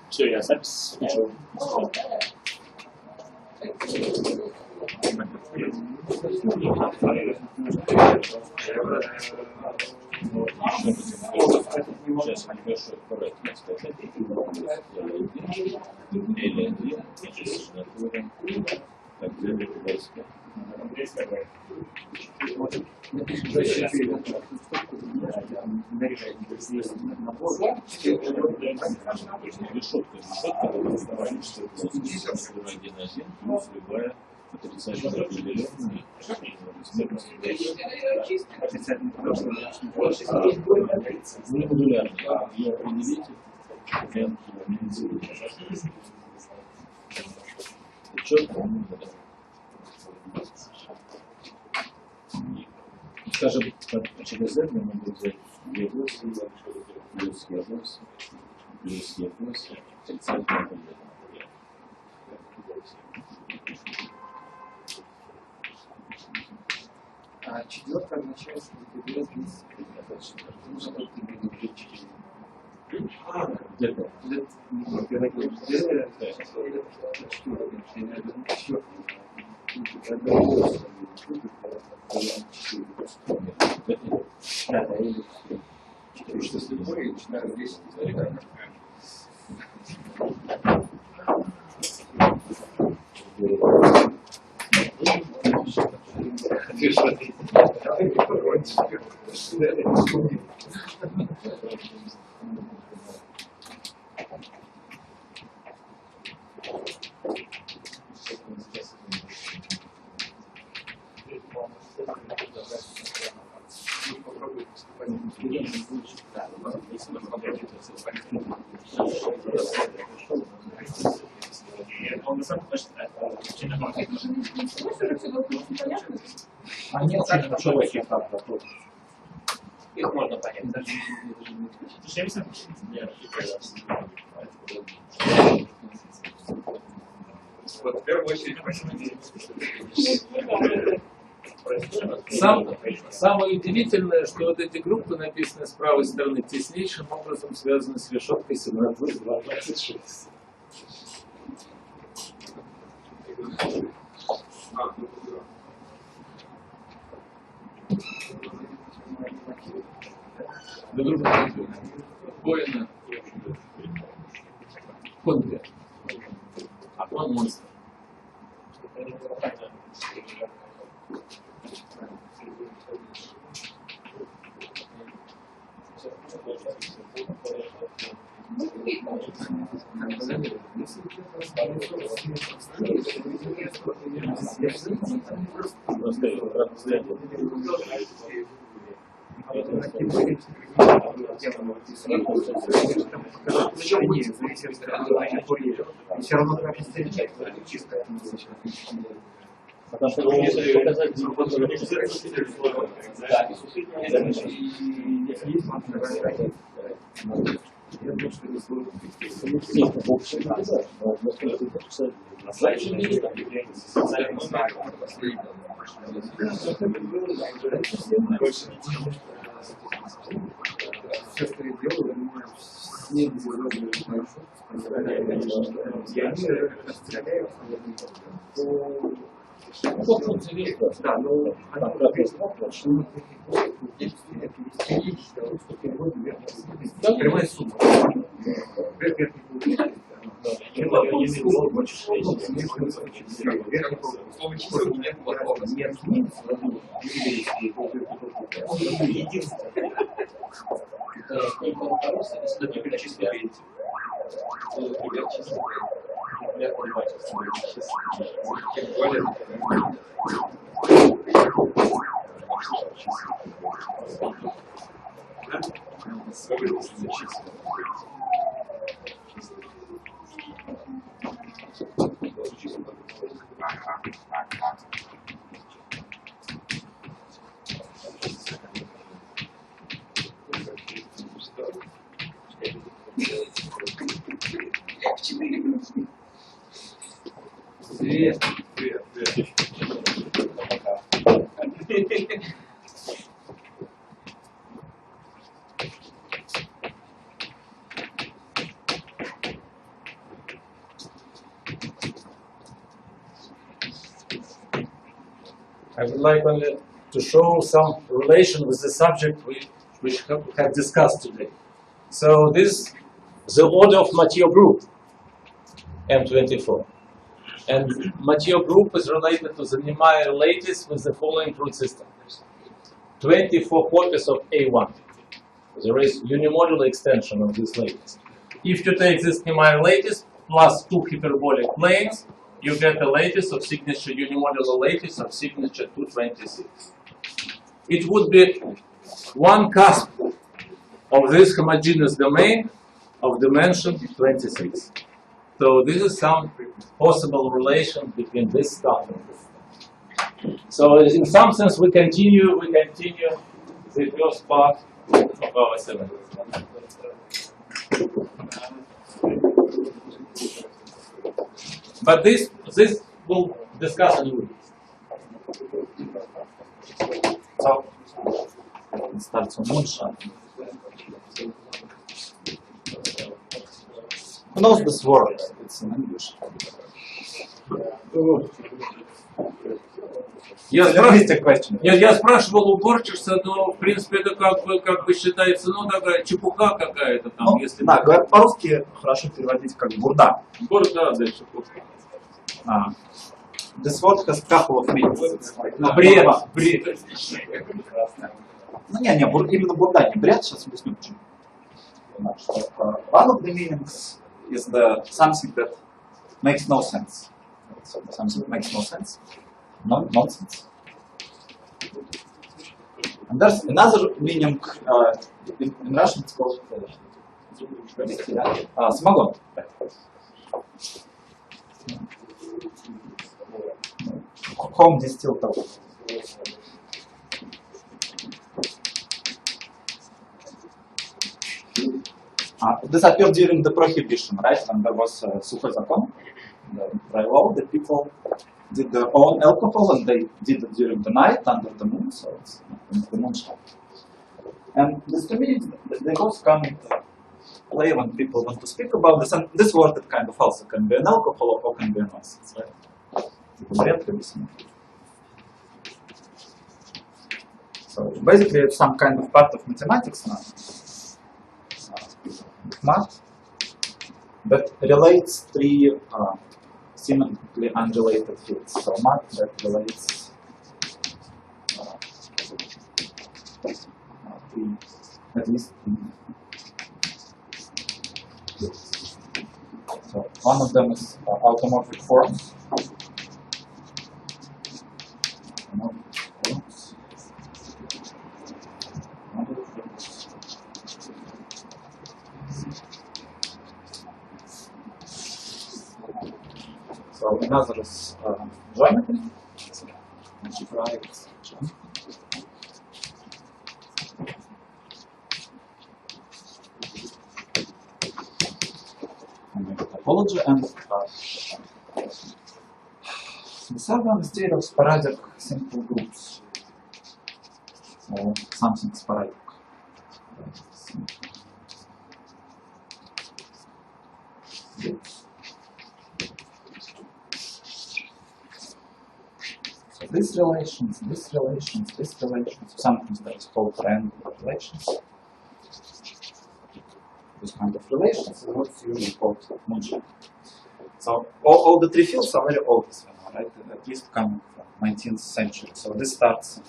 Все, я запись включил. Сейчас небольшой корректно сказать. Или один, так, где-то 25. Решетка, один-один, плюс любая отрицательная определенная не модулярная. Ее определите, четко. Скажем, через это мы будем взять E8 плюс E8 плюс E8 отрицательная определенная. А четвертое означает, что ты берешь А нет, человек правда. Их можно понять. Вот в первую очередь Самое удивительное, что вот эти группы, написанные с правой стороны, теснейшим образом связаны с решеткой 17-2-26. Воина. Конвер. А он монстр. Все равно как встречать, чисто. Потому что вы можете показать, Все, что я делаю, не безвозможно хорошо. Я стреляю да, но прямая сумма. если ты перечисляете. Привет. Привет. I would like only to show some relation with the subject which have discussed today. So this is the order of Mathieu group, M24. And Mathieu group is related to the Niemeyer lattice with the following truth system. 24 copies of A1. There is unimodular extension of this lattice. If you take this Niemeyer lattice plus 2 hyperbolic planes, you get a lattice of signature, unimodular lattice of signature 226. It would be one cusp of this homogeneous domain of dimension 26. So this is some possible relation between this stuff and this. So in some sense we continue the first part of our seminar. But this we'll discuss in a little. So it starts on moonshine. Who knows this word? It's in English. Я спрашивал у Борчерса, но в принципе это как бы считается, ну такая чепуха какая-то там, Ну, если да, говорят по-русски хорошо переводить как бурда. Борда, да, чепуха. This word has couple of meanings. It's like Бред. Ну, именно бурда, не бред, сейчас объясню почему. One of the meanings is the something that makes no sense. So something makes no sense. Nonsense. And there's another meaning in Russian it's called самогон. Home distilled alcohol. This appeared during the prohibition, right? When there was Сухой закон, the dry law, the people did their own alcohol and they did it during the night under the moon, so it's the moonshine. And these two meanings, they both come into play when people want to speak about this. And this word, it kind of also can be an alcohol or can be a nonsense, right? So basically, it's some kind of part of mathematics now. Math that relates three seemingly unrelated fields. So math that relates at least three fields. So one of them is automorphic forms. So another is geometry, algebraic geometry. And topology, and the third one is theory of sporadic simple groups, or something sporadic. These relations, sometimes that is called triangular relations. This kind of relations is what's usually called moonshine. So all the three fields are very old, right? At least coming from 19th century. So this starts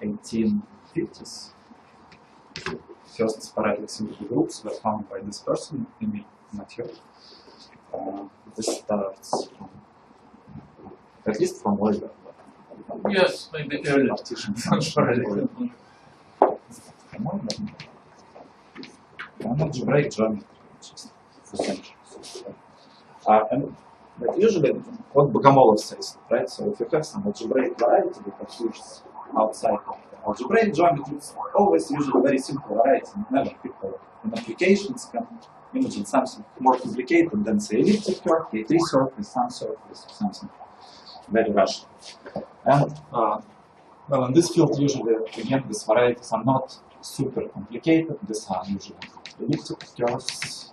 in 1850s. First sporadic simple groups were found by this person, Mathieu. This starts from, at least from Euler. Yes, maybe early. Algebraic geometry. And usually, what Bogomolov says, right? So if you have some algebraic variety that lives outside of the algebraic geometry, it's always usually very simple variety. Never people in applications can imagine something more complicated than say elliptic curve, K3 surface, some surface, or something very rational. And well, in this field, usually, again, these varieties are not super complicated. These are usually elliptic curves,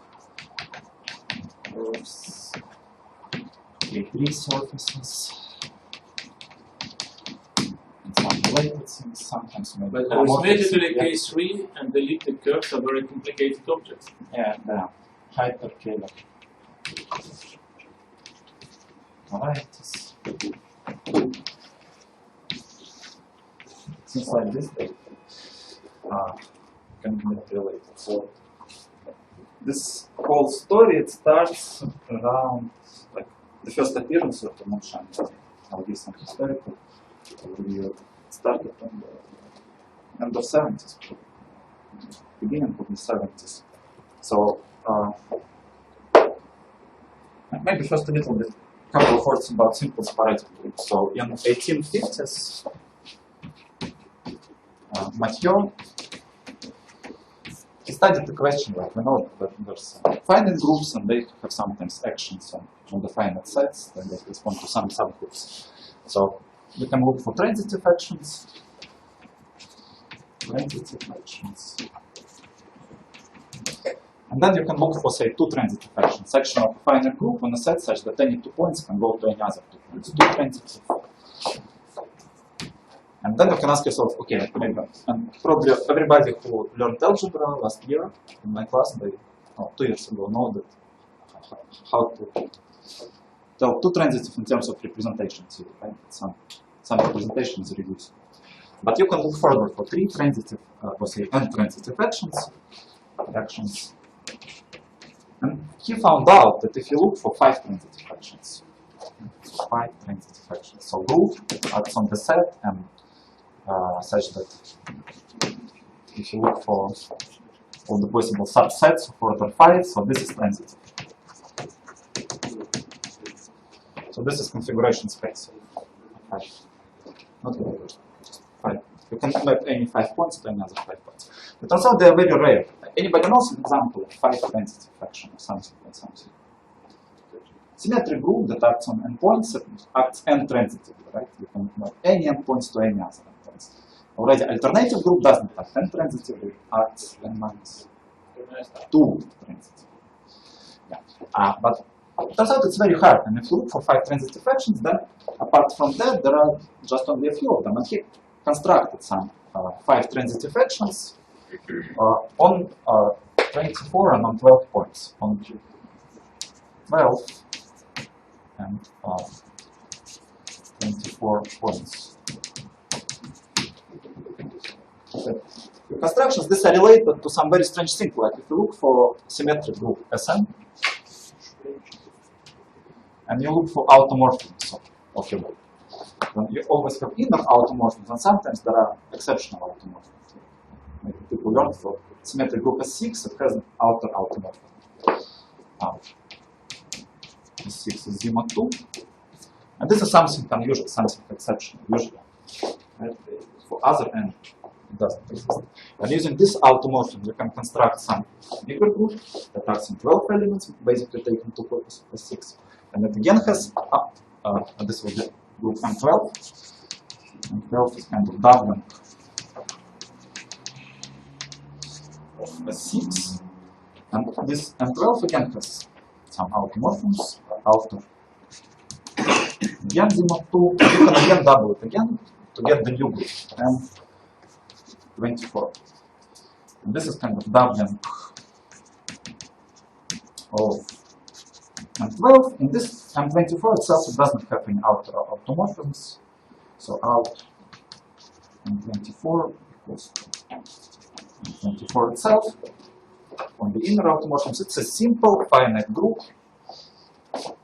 K3 surfaces, related things, sometimes maybe But homomorphic arithmetically things, K3 and the elliptic curves are very complicated objects. yeah, the hyperkähler varieties. Things like this, they can be related. So this whole story, it starts around like the first appearance of the moonshines. I'll give some historical overview. It started on the end of 70s, beginning of the 70s. So maybe first a little bit, couple of words about simple sporadic groups. So in 1850s, Mathieu, he studied the question, like we know that there's finite groups and they have sometimes actions on the finite sets, then they respond to some subgroups. So you can look for transitive actions, and then you can look for, say, two transitive actions. Action of a finite group on a set such that any 2 points can go to any other 2 points. Two transitive. And then you can ask yourself, okay, maybe, and probably everybody who learned algebra last year in my class, they, 2 years ago, know that how to tell two transitive in terms of representation. So, right? Some representation is reduced. But you can look further for 3 transitive, or say n transitive actions. And he found out that if you look for 5 transitive actions, so group acts on the set and such that if you look for all the possible subsets of order 5, so this is transitive. So this is configuration space. 5. Not configuration, just 5. You can map any 5 points to any other 5 points. But also they are very rare. Anybody knows an example of 5 transitive action or something like something? Symmetric group that acts on n points acts n transitively, right? You can map any n points to any other n points. Already alternative group doesn't act n transitively, acts n minus 2 transitively. Yeah. But it turns out it's very hard. And if you look for 5 transitive actions, then apart from that, there are just only a few of them. And he constructed some 5 transitive actions on 24 and on 12 points. On 12 and 24 points. The constructions, these are related to some very strange things. Like if you look for symmetric group Sn, and you look for automorphisms of your group, then you always have inner automorphisms, and sometimes there are exceptional automorphisms. Maybe people learn for symmetric group S6, it has an outer automorphism. S6 is Z mod 2. And this is something unusual, something exceptional, usually. Right? For other n, it doesn't exist. And using this automorphism, you can construct some bigger group that acts in 12 elements, basically taking 2 copies of S6. And it again has, this will be group M12. M12 is kind of doubling of S6. And this M12 again has some automorphisms, outer again Z mod 2. You can again double it again to get the new group, M24. And this is kind of doubling of M12. In this M24 itself, it doesn't have any outer automorphisms. So out M24 equals M24 itself. On the inner automorphisms, it's a simple finite group,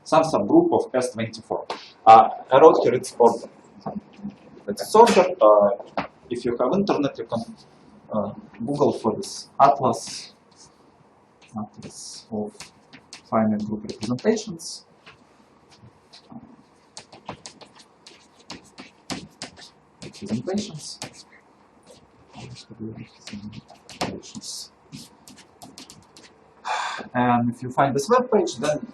some subgroup of S24. I wrote here its order. It's order. If you have internet, you can Google for this atlas of finite group representations. And if you find this web page, then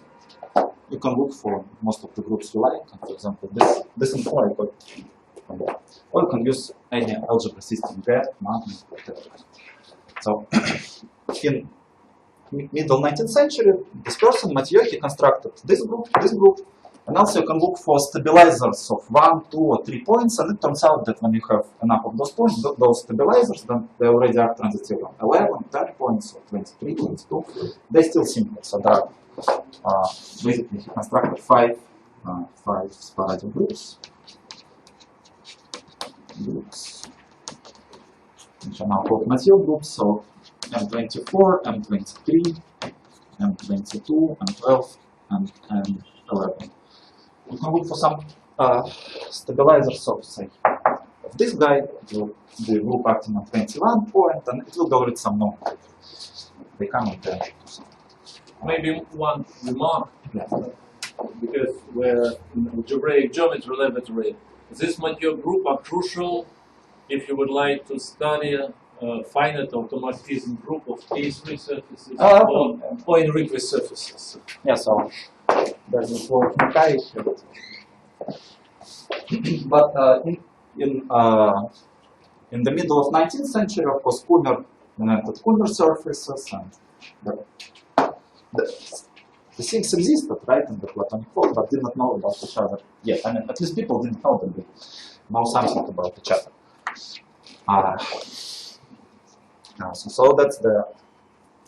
you can look for most of the groups you like. And for example, this info I got from there. Or you can use any algebra system, graph, math, whatever. So in middle 19th century, this person, Mathieu, he constructed this group, And also you can look for stabilizers of 1, 2, or 3 points, and it turns out that when you have enough of those points, those stabilizers, then they already are transitive 11, 10 points, or 23, 22. They still simple. So there are basically he constructed five sporadic groups, which are now called material groups. So M24, M23, M22, M12, and M11. You can look for some stabilizers, so to say, of this guy, the group acting on 21 point, and it will go with some known. They come in there. Maybe one remark, Yeah. because we're in algebraic geometry laboratory. This material group are crucial if you would like to study a finite automatism group of K3 surfaces or in Rickway surfaces. Yeah, so there's this word Makai. But in the middle of 19th century, of course, Kummer invented Kummer surfaces, and the things existed, right, in the Platonic world, but did not know about each other yet. I mean, at least people didn't know that they know something about each other. So that's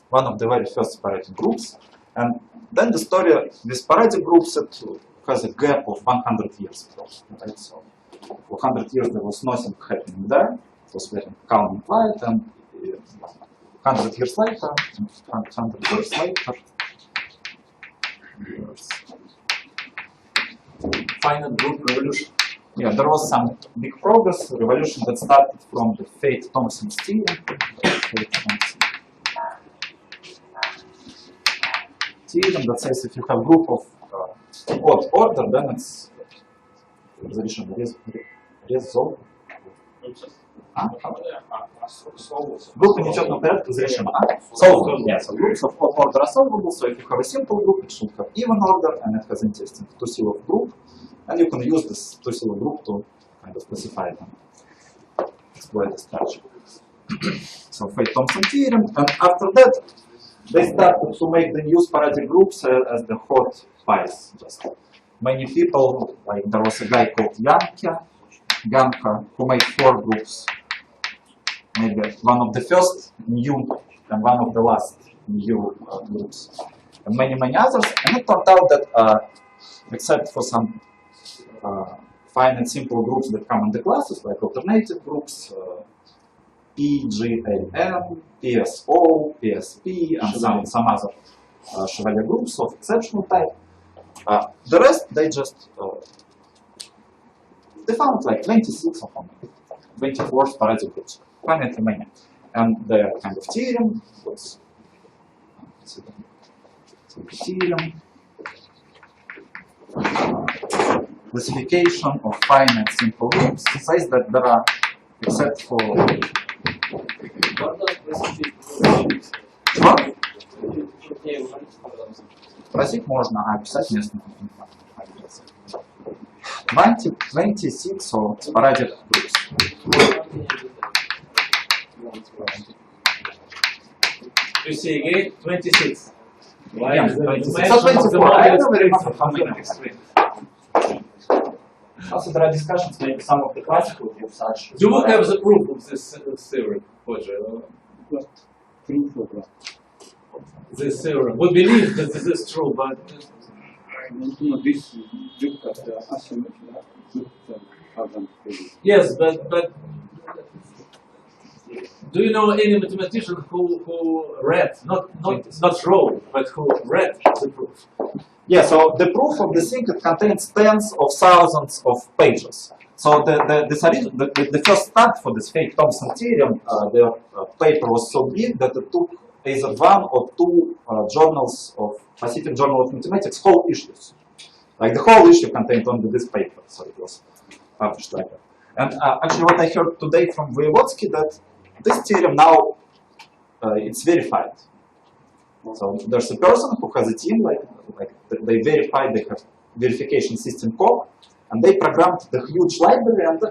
one of the very first sporadic groups. And then the story, the sporadic groups, it has a gap of 100 years. Right? So for 100 years there was nothing happening there. It was very calm and quiet. And 100 years later, Finite group revolution. yeah, there was some big progress, revolution that started from the Fate-Thompson's theorem. Theorem that says if you have group of odd order, then it's resolution resolved. Группы нечетного порядка разрешима. Solvable. Yeah, so groups of odd order are solvable. So if you have a simple group, it should have even order, and it has interesting two-syllable group. And you can use this two-syllable group to kind of specify them, exploit the structure. So Fate-Thompson theorem, and after that, they started to make the new sporadic groups as the hot pies. Just many people, like there was a guy called Jalkин, who made 4 groups. Maybe one of the first new and one of the last new groups, and many others. And it turned out that, except for some fine and simple groups that come in the classes, like alternative groups, PGAN, PSO, PSP, and some other Chevalier groups of exceptional type. The rest, they just they found like 26 of them, 24 sporadic groups, quite many. And the kind of theorem was theorem. Classification of finite simple groups says that there are, except for просить можно, а писать местно. 26 or sporadic groups. You see again, 26. Why Yeah, is the 26. dimension So of the 24. I model don't really remember extreme? how many. Also, there are discussions, maybe some of the classical groups are. Do you have the proof of this theory, Roger? This theorem. We believe that this is true, but yes, but do you know any mathematician who read, not wrote, but who read the proof? Yeah, so the proof of the thing, it contains tens of thousands of pages. So the first start for this Fate-Thompson theorem, the paper was so big that it took either 1 or 2 journals of Pacific Journal of Mathematics, whole issues. Like the whole issue contained only this paper, so it was published like that. And actually what I heard today from Voevodsky, that this theorem now, it's verified. So there's a person who has a team, like they verified, they have verification system code, and they programmed the huge library, and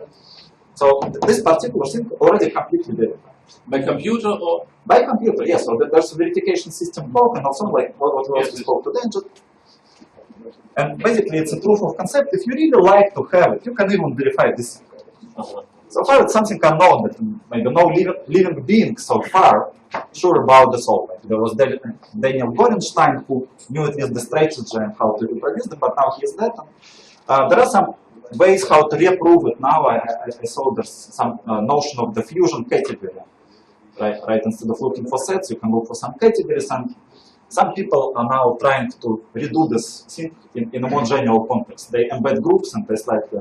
so this particular thing already completely verified. By computer or? By computer, yes. So there's a verification system code, and also like what we also spoke today, just And basically, it's a proof of concept. If you really like to have it, you can even verify this. So far, it's something unknown that maybe no living being so far sure about the solve. There was Daniel Gorenstein who knew at least the strategy and how to reproduce them, but now he is dead. There are some ways how to reprove it now. I saw there's some notion of the fusion category. Right, instead of looking for sets, you can look for some categories, and some people are now trying to redo this thing in a more general context. They embed groups and they slightly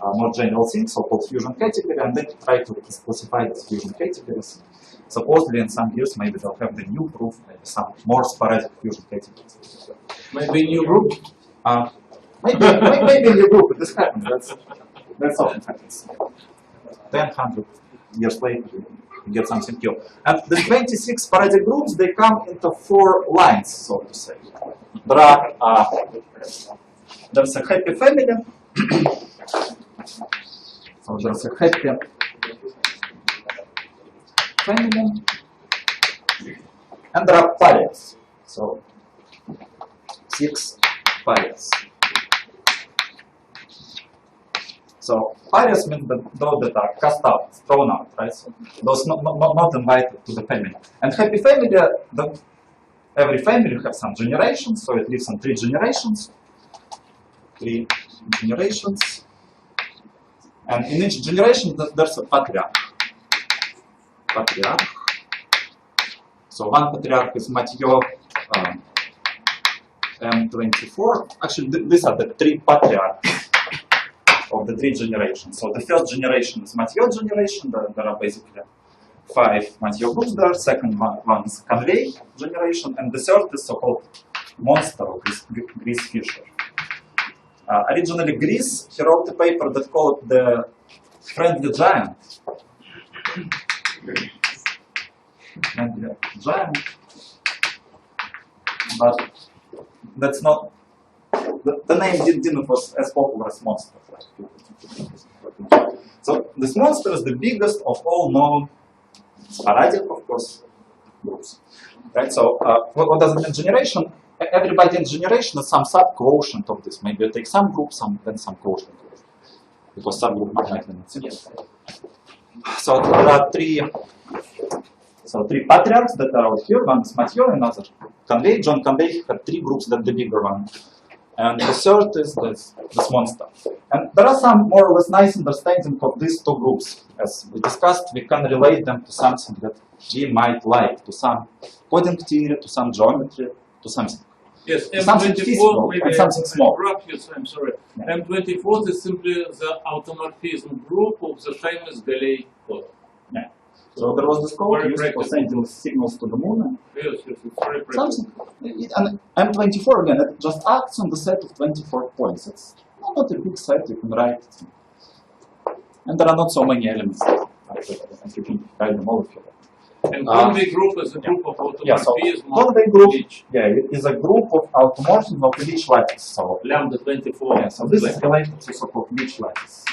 more general thing, so-called fusion category, and then try to classify these fusion categories. Supposedly, in some years, maybe they'll have the new proof, maybe some more sporadic fusion categories. Maybe new group. Maybe in your group, this happens. That's often happens. 100 years later, you get something new. And the 26 sporadic groups, they come into 4 lines, so to say. There's a happy family. So there's a happy family. And there are pairs. So 6 pairs. So pairs means that those that are cast out, thrown out, right? So those not invited to the family. And happy family, every family has some generations, so it lives on 3 generations. 3 generations. And in each generation there's a patriarch. So one patriarch is Mathieu M24. Actually, these are the 3 patriarchs of the 3 generations. So the first generation is Mathieu generation. There are basically 5 Mathieu groups there. Second one is Conway generation, and the third is so-called monster of Gris Fisher. Originally, Gris, he wrote a paper that called the friendly giant. Friendly giant, but that's not. The name didn't was as popular as monster. So this monster is the biggest of all known sporadic, of course, groups. Right. So what does it mean? Generation. Everybody in generation is some sub-quotient of this. Maybe you take some group, then some quotient. Because subgroup might not see. So there are 3 patriarchs that are out here. One is Mathieu, another Conway. John Conway had 3 groups, that the bigger one. And the third is this monster. And there are some more or less nice understanding of these 2 groups. As we discussed, we can relate them to something that we might like, to some coding theory, to some geometry, to something. Yes, M24 maybe and something small. I'm sorry. Yeah. M24 is simply the automorphism group of the famous Galilei code. Yeah. So there was this code Very used for sending signals to the moon. Yes, it's very practical. Something. And M24 again, it just acts on the set of 24 points. It's not a big set, you can write it. And there are not so many elements. You can write them all if you like. And Conway group is a group of automorphism. Conway group is a group of automorphism of each lattice. So lambda 24. Yeah, so this is related to so-called each lattice.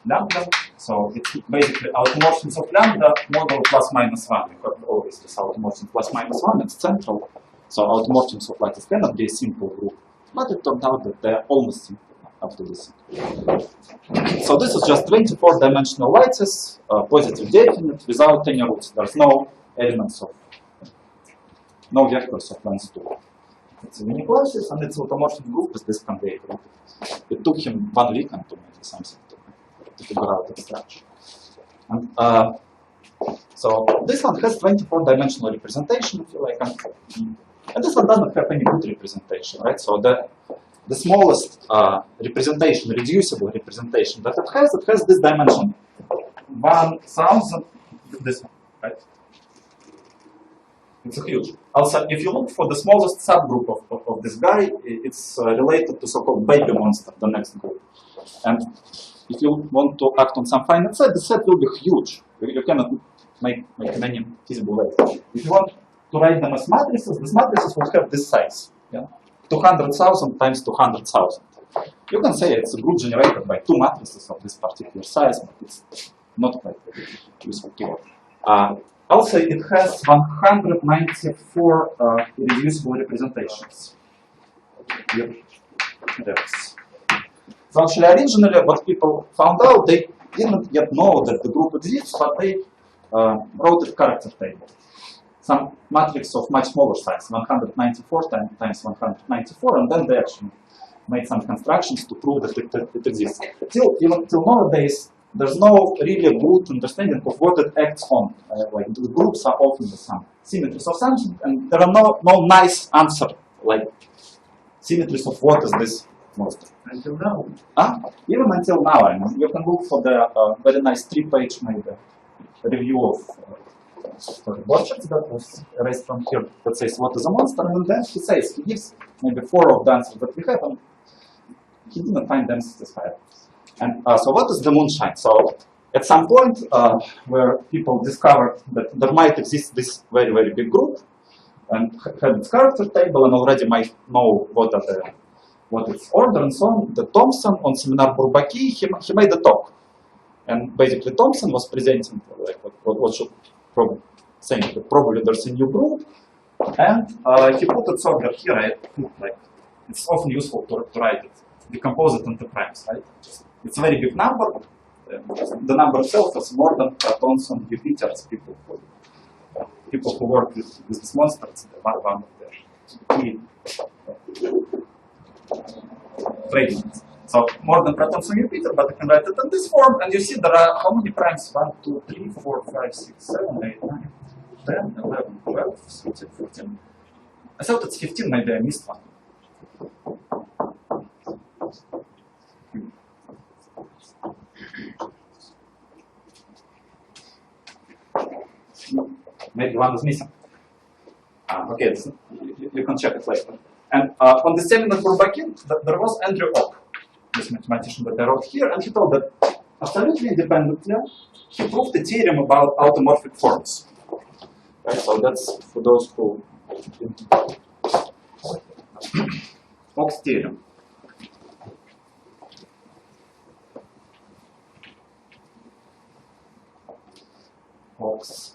Lambda. So it's basically automorphisms of lambda model plus minus 1. You have always this automorphism plus minus 1. It's central. So automorphisms of lattice cannot be a simple group. But it turned out that they are almost simple after this. So this is just 24-dimensional lattice, positive definite, without any roots. There's no elements of, no vectors of length 2. It's a mini classes, and it's automorphic group with this Conway group. It took him 1 weekend to make something to figure out abstraction. And so this one has 24-dimensional representation, if you like, and this one doesn't have any good representation, right? So the smallest representation, reducible representation that it has this dimension 1000, this one, right? It's huge. Also, if you look for the smallest subgroup of this guy, it's related to so-called baby monster, the next group. And if you want to act on some finite set, the set will be huge. You cannot make many feasible ways. If you want to write them as matrices, these matrices will have this size. Yeah? 200,000 times 200,000. You can say it's a group generated by 2 matrices of this particular size, but it's not quite useful keyword. Also, it has 194 irreducible representations. Here, there's. So actually, originally, what people found out, they didn't yet know that the group exists, but they wrote a character table. Some matrix of much smaller size, 194 times 194, and then they actually made some constructions to prove that it exists. Even till nowadays, there's no really good understanding of what it acts on. Like the groups are often the some symmetries of something, and there are no nice answer like symmetries of what is this monster. Until now. Even until now, I mean, you can look for the very nice 3-page maybe review of Borchardt that was erased from here that says what is a monster, and then he says he gives maybe 4 of the answers that we have, and he didn't find them satisfied. And so what is the moonshine? So at some point where people discovered that there might exist this very, very big group and had its character table and already might know what its order and so on, the Thompson on seminar Bourbaki, he made a talk. And basically Thompson was presenting like what should probably saying that probably there's a new group, and he put its order here. I put like it's often useful to write it, decompose it into primes, right? It's a very big number. The number itself is more than Platons and Jupiters. People who work with these monsters, one of their key trademarks. So more than Platons and Jupiter, but you can write it in this form, and you see there are how many primes? 1, 2, 3, 4, 5, 6, 7, 8, 9, 10, 11, 12, 13, 14. I thought it's 15, maybe I missed one. Maybe one is missing. Okay, you can check it later. And on the seminar for Bakin, there was Andrew Ock, this mathematician that I wrote here, and he told that absolutely independently, he proved the theorem about automorphic forms. Right, so that's for those who Ock's theorem. Ock's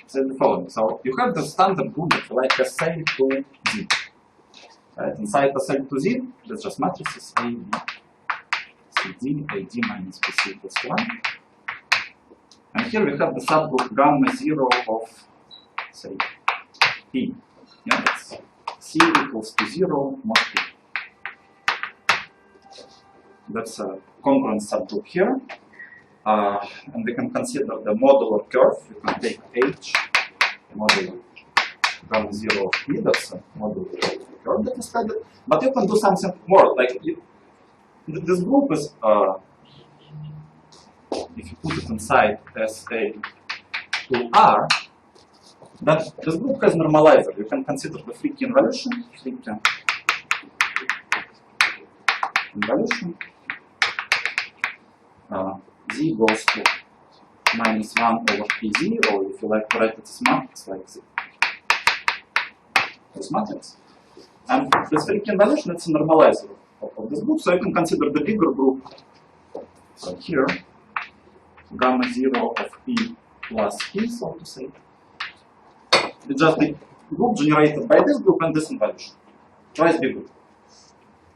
says the following. So you have the standard group like SA to Z. Right? Inside SA to Z, there's just matrices A, B, C, D, AD minus BC equals 1. And here we have the subgroup gamma 0 of, say, P. Yeah, it's C equals to 0 mod P. That's a congruent subgroup here. And we can consider the modular curve. You can take H, modular gamma 0 of P, that's a modular curve that is studied. But you can do something more, like this group is, if you put it inside SA to R, then this group has normalizer. You can consider the free key involution, Z goes to minus 1 over PZ, or if you like to write it as matrix, like this matrix. And this free key involution, it's a normalizer of this group, so you can consider the bigger group. So here, gamma 0 of P plus P, so to say. It's just the group generated by this group and this involution. Twice bigger.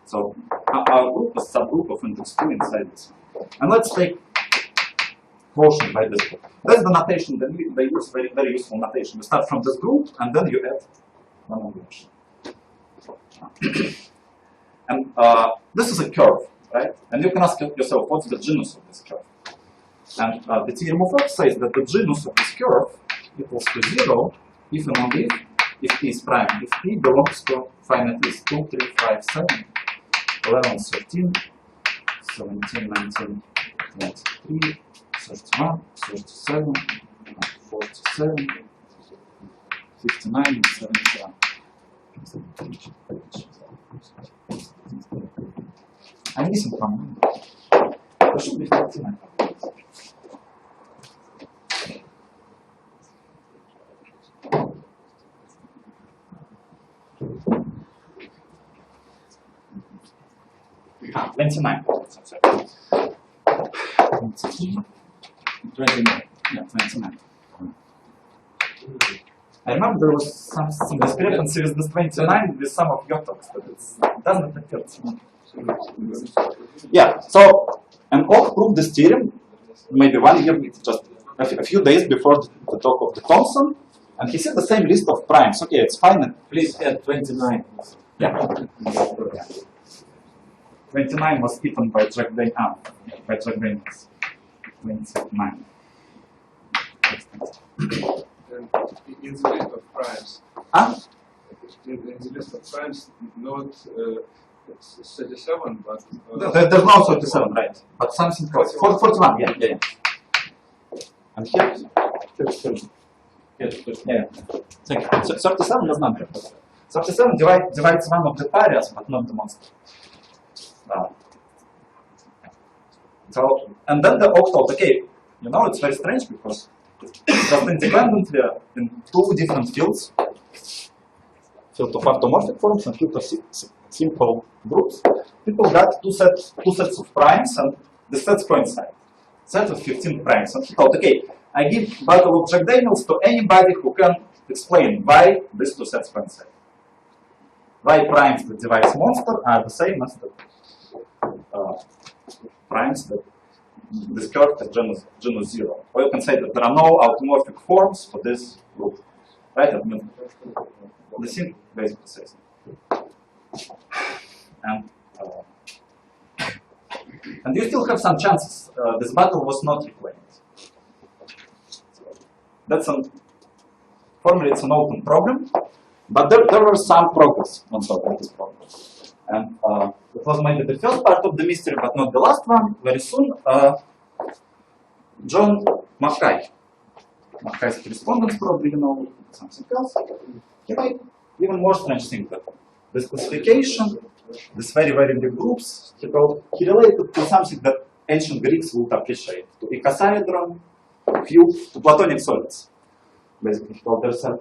So our group is subgroup of index 2 inside this one. And let's take quotient by this group. That's the notation that they use, very, very useful notation. You start from this group and then you add one involution. And this is a curve, right? And you can ask yourself, what's the genus of this curve? And the theorem of Ock says that the genus of this curve equals to 0 if and only if P is prime. If P belongs to finite list 2, 3, 5, 7, 11, 13, 17, 19, 23, 31, 37, 47, 59, and 71. I'm missing one. There should be 59. Ah, 29. 29. Yeah, 29. I remember there was some discrepancy with this 29 with some of your talks, but it doesn't appear to me. Yeah, so, and Ock proved this theorem maybe 1 year, just a few days before the talk of the Thomson, and he said the same list of primes. Okay, it's fine. Please add 29. Yeah. 29 was eaten by Jack Daniels. By Jack Daniels. 29. In the list of primes, Huh? in the list of primes, not 37, but There's no 37, right? But something close. 41, yeah. And here, yeah. Thank you. 37 does not happen. 37 divides one of the parias, but not the monster. So, and then the Ock thought, okay, you know, it's very strange because just independently in two different fields, field of orthomorphic forms and field of simple groups, people got two sets of primes and the sets coincide. Set of 15 primes. And he thought, okay, I give battle of Jack Daniels to anybody who can explain why these two sets coincide. Why primes that divides monster are the same as the primes that discurved at genus 0. Or you can say that there are no automorphic forms for this group. Right? I mean, the thing basically says. And you still have some chances. This battle was not reclaimed. That's formally it's an open problem, but there was some progress on solving this problem. And it was maybe the first part of the mystery, but not the last one. Very soon, John Mackay, Mackay's correspondence, probably you know something else. He made even more strange thing that this classification, this very, very big groups, he related to something that ancient Greeks would appreciate, to icosahedron, cube, to Platonic solids. Basically, well, there's a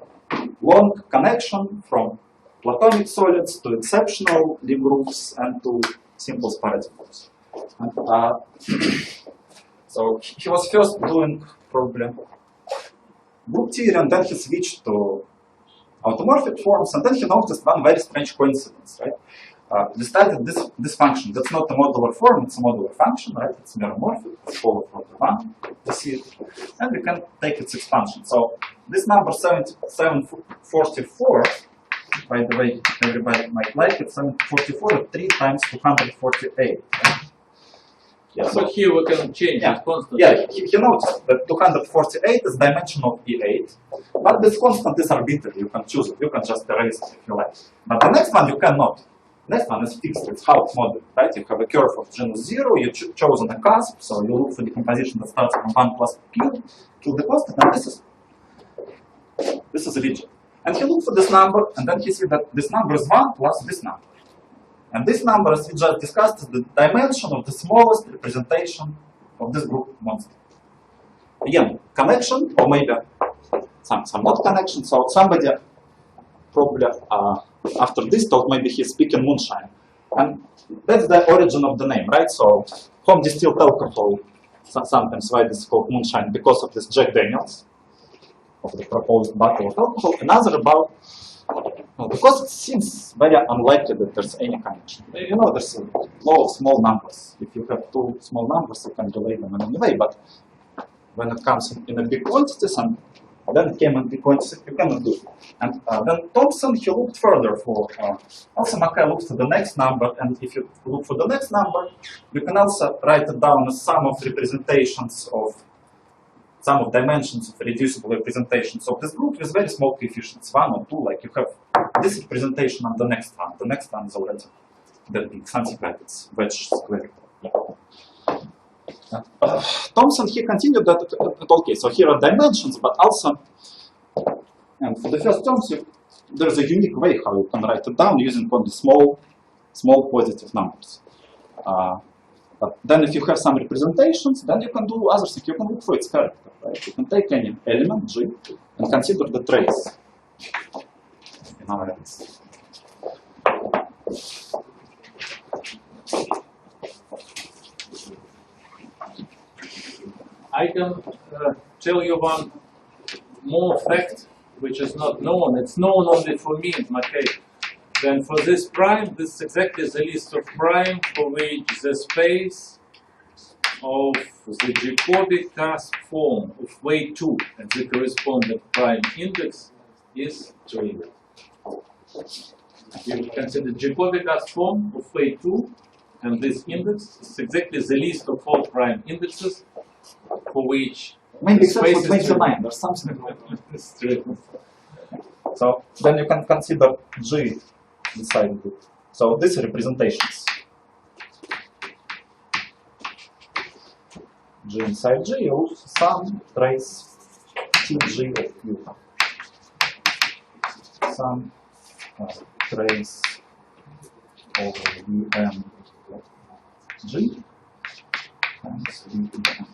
long connection from Platonic solids to exceptional Lie groups and to simple sporadic groups. And, so he was first doing probably group theory, and then he switched to automorphic forms, and then he noticed one very strange coincidence, right? We studied this function. That's not a modular form, it's a modular function, right? It's meromorphic, it's followed from the one, you see it, and we can take its expansion. So this number 744, by the way, everybody might like it, 744 is 3 times 248. Right? Yeah, So here we can change yeah, it constantly. Yeah, he noticed that 248 is dimension of E8, but this constant is arbitrary. You can choose it. You can just erase it if you like. But the next one you cannot. Next one is fixed. It's how it's modeled, right? You have a curve of genus 0. You chosen a cusp, so you look for decomposition that starts from 1 plus q, kill the constant, and this is a region. And he looked for this number, and then he see that this number is 1 plus this number. And this number, as we just discussed, is the dimension of the smallest representation of this group monster. Again, connection, or maybe some not connection. So somebody probably after this thought maybe he's speaking moonshine. And that's the origin of the name, right? So home distilled alcohol, sometimes why this is called moonshine, because of this Jack Daniels, of the proposed bottle of alcohol. Another about, because it seems very unlikely that there's any connection. You know, there's a law of small numbers. If you have two small numbers, you can relate them in any way, but when it comes in a big quantities, and then it came in big quantities, you cannot do it. And then Thomson, he looked further for, also Mackay looked for the next number, and if you look for the next number, you can also write it down as sum of representations of, sum of dimensions of reducible representations of this group with very small coefficients, 1 or 2, like you have this representation and the next one. The next one is already that big, something like it's wedge square. Thomson, he continued that okay, so here are dimensions, but also, and for the first terms, there's a unique way how you can write it down using only small positive numbers. But then if you have some representations, then you can do other things. You can look for its character, right? You can take any element, G, and consider the trace. In our hands. I can tell you one more fact which is not known. It's known only for me in my case. Then for this prime, this is exactly the list of prime for which the space of the Jacobi cusp form of weight 2 and the corresponding prime index is 3. You consider Jacobi cusp form of weight 2 and this index is exactly the list of all prime indexes for which Maybe the except space for is 29 or something like that. It's 3. So then you can consider G inside it. So these are representations. G inside G of some trace Tg of Q. Some trace over Vm G times Vm.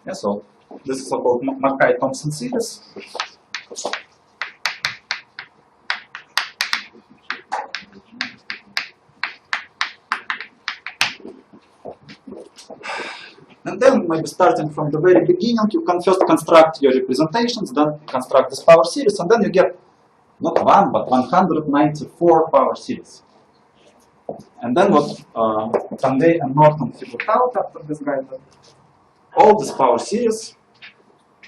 Yeah, so this is so-called Markay-Thompson series. And then, maybe starting from the very beginning, you can first construct your representations, then construct this power series, and then you get not one, but 194 power series. And then what Conway and Norton figured out after this guy, that all these power series,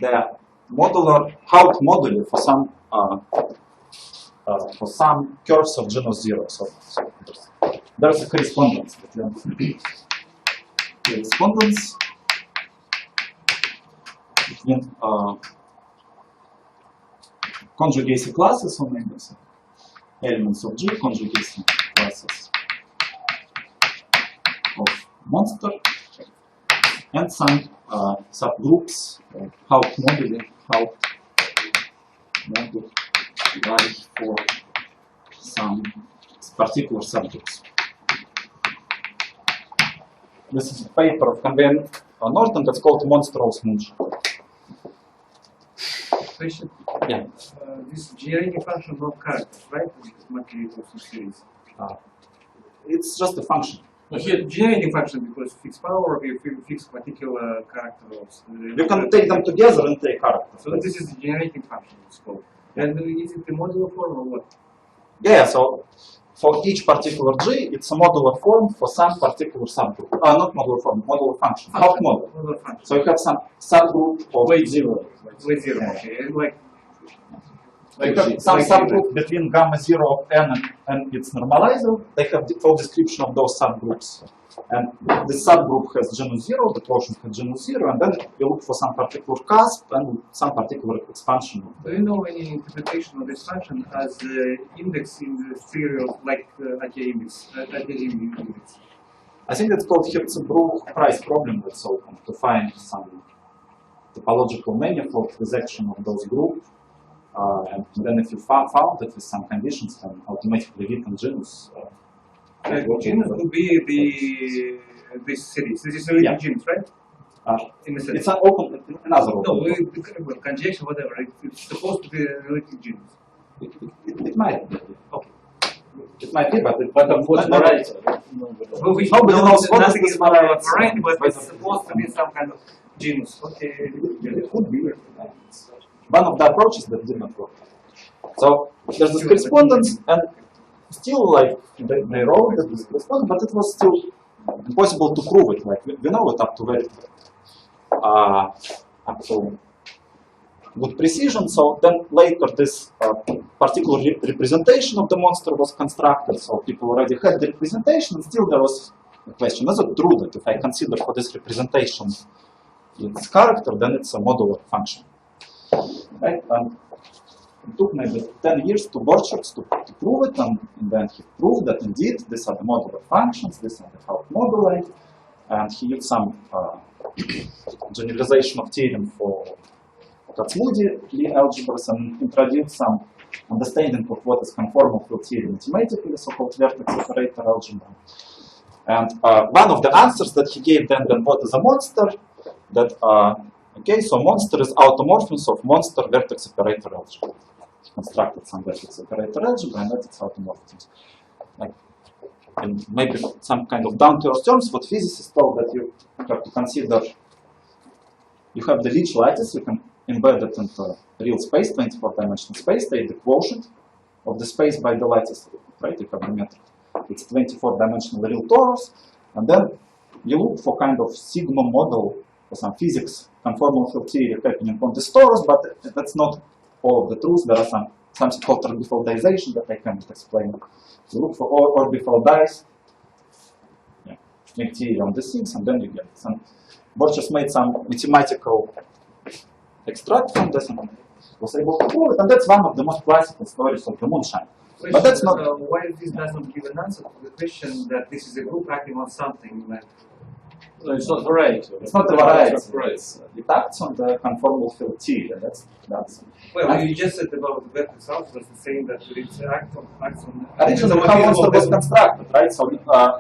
they are modular, Haupt moduli for some curves of genus 0. So there's a correspondence between conjugacy classes on index elements of G, conjugacy classes of monster, and some subgroups, Haupt moduli, like for some particular subjects. This is a paper of Conway Norton that's called Monstrous Moonshine. Question. Yeah. This generating function of characters, right? This Markay-Thompson series. It's just a function. No, here generating function because fixed power, if you fix particular character of. You can take them together and take characters. So this is the generating function, it's called. And is it the modular form or what? Yeah, so for each particular G, it's a modular form for some particular subgroup. Not modular form, modular function. Haupt model. Modular function. So you have some subgroup of Weight 0. Weight 0, okay. And like you have some subgroup between gamma 0 of n and its normalizer. They have the full description of those subgroups. And the subgroup has genus 0, the quotient has genus 0, and then you look for some particular cusp and some particular expansion. do you know any interpretation of this function as index in the theory of like AT index? I think that's called Hirzebruch price problem that's open to find some topological manifold with action of those groups. And then if you found it with some conditions, then automatically we can genus. Genus would be this series. This is a little genus, right? In the series. It's an open, another No, open. conjecture, whatever. It's supposed to be a relative genus. It might be. Okay. It might be, but What's not- variety? Nobody knows what is nothing this is about variety. variety, but it's supposed to be some kind of genus. Okay. It could be. One of the approaches that did not work. So there's this correspondence, and still, like they wrote that this correspondence, but it was still impossible to prove it. Like we know it up to good precision. So then later this particular representation of the monster was constructed. So people already had the representation, and still there was a question: is it true that if I consider for this representation its character, then it's a modular function? Right? And it took maybe 10 years to Borchardt to prove it, and then he proved that indeed these are the modular functions, these are the Haupt moduli, and he used some generalization of theorem for Kac-Moody algebras and introduced some understanding of what is conformal field theory mathematically, so-called vertex operator algebra. And one of the answers that he gave then what is a monster, that okay, so monster is automorphism of monster vertex operator algebra. He constructed some vertex operator algebra, and that's its automorphism. Like in maybe some kind of down-to-earth terms, what physicists told that you have to consider, you have the Leech lattice, you can embed it into real space, 24-dimensional space, take the quotient of the space by the lattice, right? You have the metric. It's 24-dimensional real torus, and then you look for kind of sigma model for some physics conformal field theory happening on this torus, but that's not all of the truth. There are something called orbifoldization that I cannot explain. You look for orbifoldize, make theory on these things, and then you get some. Borch just made some mathematical extract from this and was able to prove it, and that's one of the most classical stories of the moonshine. But that's not. Why this does not give an answer to the question that this is a group acting on something like. No, it's not variety. It's not a variety. Right. It acts on the conformal field theory. That's. Well, you just said about the vertex algebra, saying that it's acts on. Originally, how monster was constructed, right? So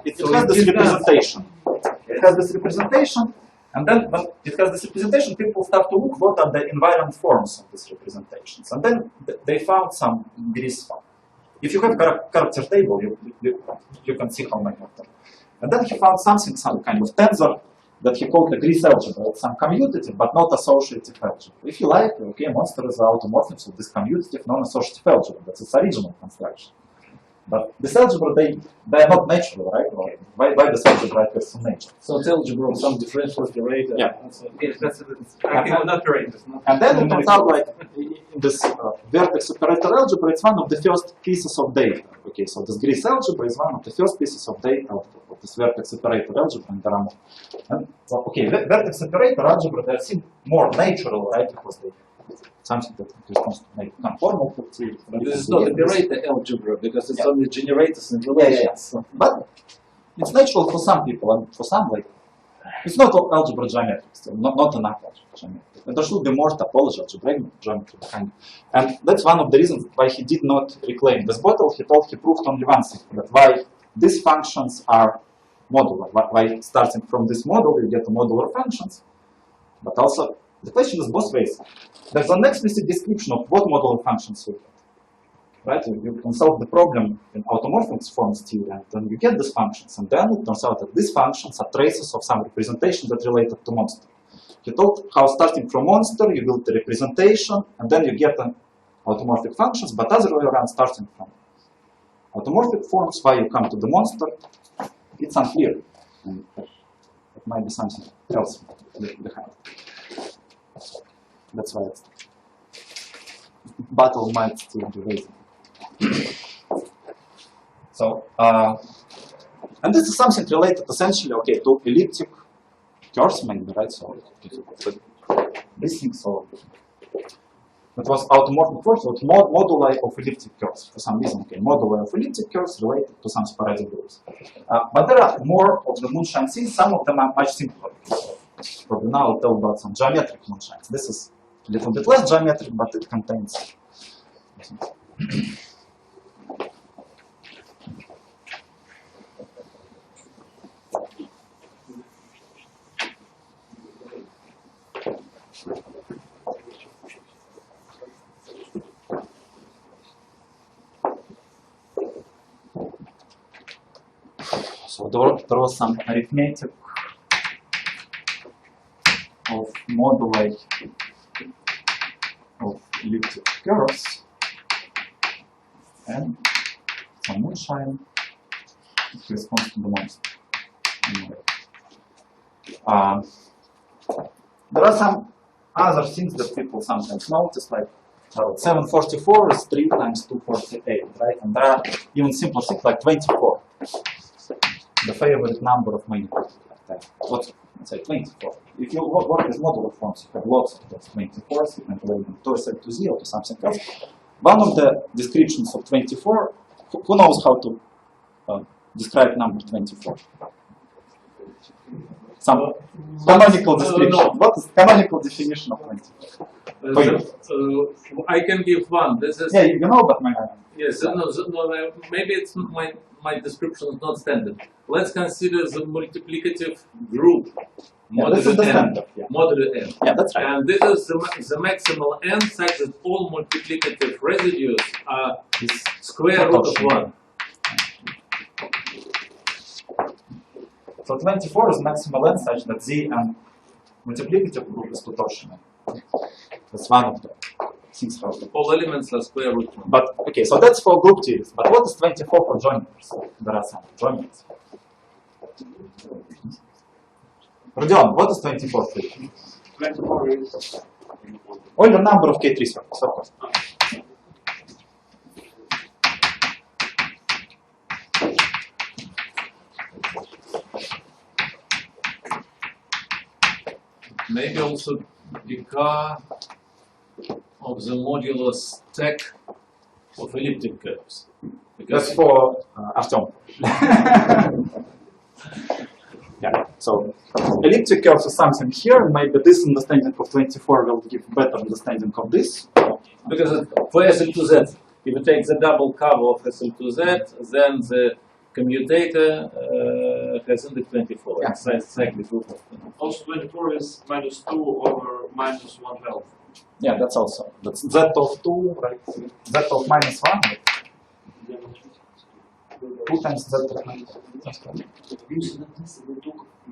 it has this representation. It has this representation, and then when it has this representation, people start to look what are the invariant forms of these representations, and then they found some degrees form. If you have character table, you can see how many of them. And then he found something, some kind of tensor that he called the Gris algebra. It's some commutative, but not associative algebra. If you like, okay, monster is the automorphism of this commutative, non-associative algebra. That's its original construction. But this algebra, they are not natural, right? Okay. Why this algebra appears in nature? So it's algebra of some differential operator. Yeah. Yes, that's acting on operators. And then it turns out like in this vertex operator algebra, it's one of the first pieces of data. Okay, so this Gris algebra is one of the first pieces of data of this vertex operator algebra and there are more. And, so, okay, vertex operator algebra, they seem more natural, right? Because they something that responds to make conformal field theory. This is not a operator algebra because it's only generators and relations. But it's natural for some people and for some like it's not algebra geometry still, not enough algebra geometry. There should be more topology, algebraic geometry behind. And that's one of the reasons why he did not reclaim this bottle. He proved only one thing, that why these functions are modular. Why starting from this model you get modular functions. But also the question is both ways. There's an explicit description of what modular functions you get. Right? You can solve the problem in automorphic forms theory, and then you get these functions. And then it turns out that these functions are traces of some representation that related to monster. He told how starting from monster, you build the representation, and then you get an automorphic functions, but other way around, starting from automorphic forms, why you come to the monster, it's unclear. And it might be something else behind. That's why it's battle might still be raising. So, and this is something related essentially, okay, to elliptic curves maybe, right? So, this thing, so it was automorphic forms, so moduli of elliptic curves for some reason. Okay, moduli of elliptic curves related to some sporadic groups. But there are more of the moonshine things. Some of them are much simpler. Probably now I'll tell about some geometric moonshines. This is a little bit less geometric, but it contains. So there was some arithmetic of moduli of elliptic curves and some moonshine responds to the monster. There are some other things that people sometimes notice, like 744 is 3 times 248, right? And there are even simpler things like 24, the favorite number of many people. Let's say 24. If you work with modular forms, you have lots of those 24s, you can relate them to a set to 0 to something else. One of the descriptions of 24, who knows how to describe number 24? Some canonical description. What is canonical definition of 24? I can give one. This is yeah, you know, but my yes. No, maybe it's my description is not standard. Let's consider the multiplicative group. Yeah, this is the standard. Yeah. Modulo n. Yeah, that's right. And this is the maximal n such that all multiplicative residues are square root of 1. So 24 is maximal length such that Z and multiplicative group is torsional. That's one of the things for the All elements are square root 1. But okay, so that's for group theories. But what is 24 for geometers? There are some geometers. Rodion, what is 24 for you? 24 is Euler number of K3 circles, of course. Maybe also because of the modular stack of elliptic curves. Because That's for Artem. Yeah, so elliptic curves is something here, and maybe this understanding of 24 will give better understanding of this. Because for SL2Z, if you take the double cover of SL2Z, then the commutator has index 24. Yeah. It's exactly proof of also 24 is minus 2 over minus 1/12. Yeah, that's also. That's Z of 2, right? Z of minus 1, right? 2 times Z of minus 1.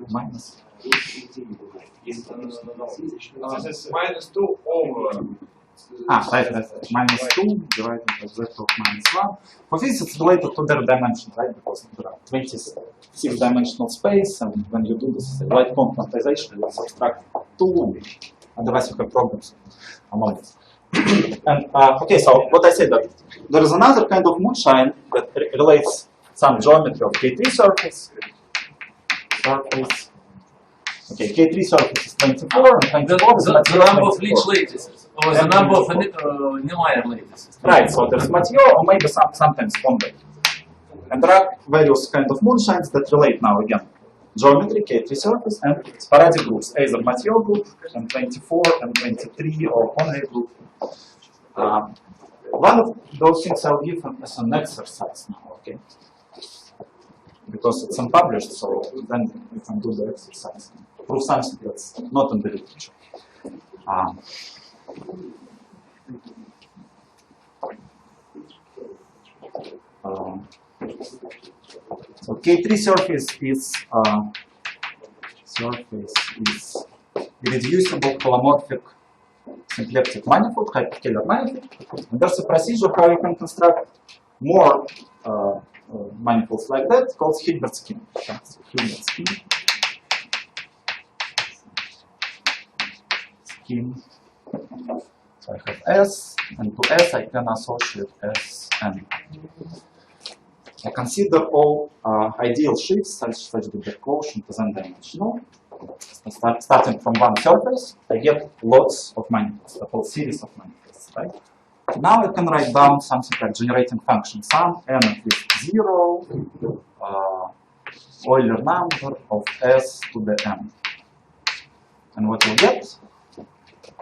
Minus. This is minus 2 over. Right. Minus 2 divided by Z of minus 1. For this, it's related to their dimension, right? Because there are 26-dimensional space, and when you do this light quantization, you subtract 2, otherwise you have problems among it. And okay, so what I said that there is another kind of moonshine that relates some geometry of K3 surface. Okay, K3 surface is 24, and 24 is the number of 24. Leach lattices, or the number of Niemeyer lattices. Right, so there's material or maybe sometimes bonded. And there are various kind of moonshines that relate now again. Geometry, K3 surface, and sporadic groups, either material group, and 24, and 23, or only group. One of those things I'll give as an exercise now, okay? Because it's unpublished, so then you can do the exercise. Prove something that's not in the literature. So K3 surface is irreducible holomorphic symplectic manifold, hyperkähler manifold. And there's a procedure how you can construct more manifolds like that called Hilbert scheme. So I have S, and to S I can associate S and I consider all ideal shifts such that the quotient is n-dimensional. Starting from one surface, I get lots of manifolds, a whole series of manifolds, right? Now I can write down something like generating function sum n at least 0, Euler number of S to the n. And what you get?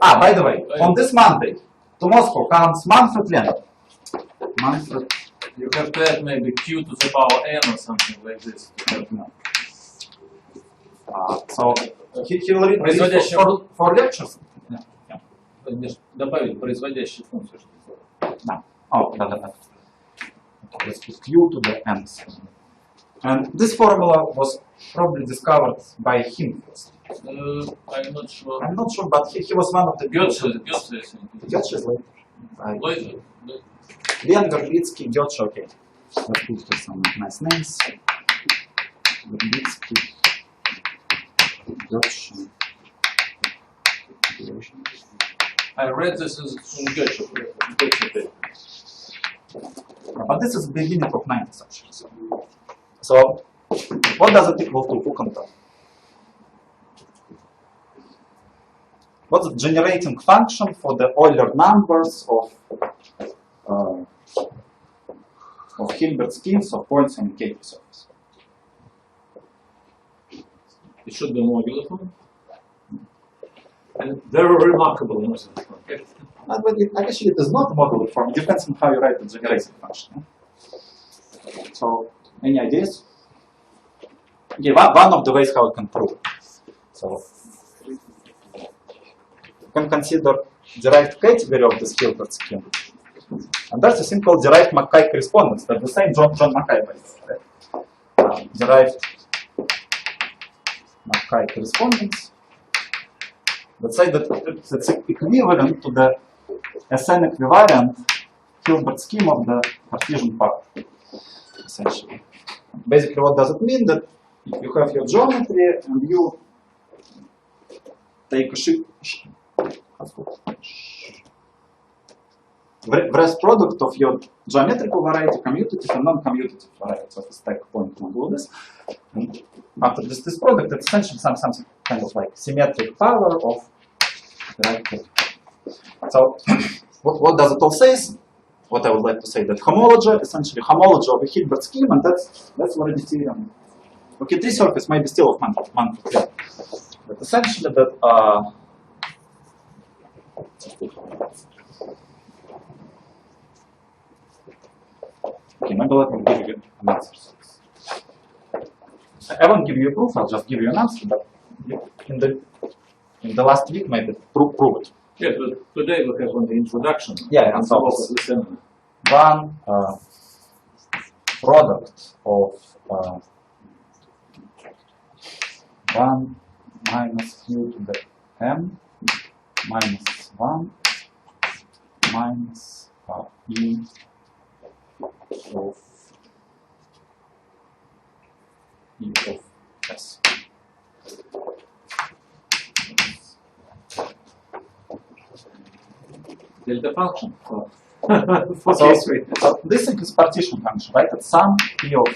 By the way, on this Monday, to Moscow comes Manfred Leonard. Manfred. You have to add maybe q to the power n or something like this. So he will read for lectures. Добавить производящую функцию. Да. Let's put q to the n. And this formula was probably discovered by him first. I'm not sure. I'm not sure, but he was one of the Goethe is later. later. Leon Verbitsky, Goethe, okay. Let's put here some nice names. Verbitsky, Goethe. I read this in Goethe. But this is the beginning of 19th century. So what does it equal to? Who can tell? What's the generating function for the Euler numbers of Hilbert schemes of points on the K3 surface? It should be modular form. And very remarkable modular form. But actually, it is not modular form. It depends on how you write the generating function. So, any ideas? Okay, one of the ways how you can prove it. So, you can consider derived category of this Hilbert scheme. And there's a thing called derived Mackay correspondence. That's the same John Mackay, by the way. Derived high correspondence. Let's say that it's equivalent to the SN equivalent Hilbert scheme of the Cartesian power, essentially. Basically, what does it mean? That you have your geometry and you take a rest product of your geometrical variety, commutative and non-commutative varieties of a stack point modulus. And after this product, it's essentially something kind of like symmetric power of the right product. So what does it all say? What I would like to say, that homology, essentially homology of a Hilbert scheme, and that's already theorem. Okay, this surface may be still of Manfred, but essentially that okay, maybe let me give you an answer. I won't give you a proof, I'll just give you an answer, but in the last week maybe prove it. Yes, but today we have on the introduction. Yeah, and so one product of 1 minus q to the m minus 1 minus e of s. Delta function. So this is partition function, right? It's sum p of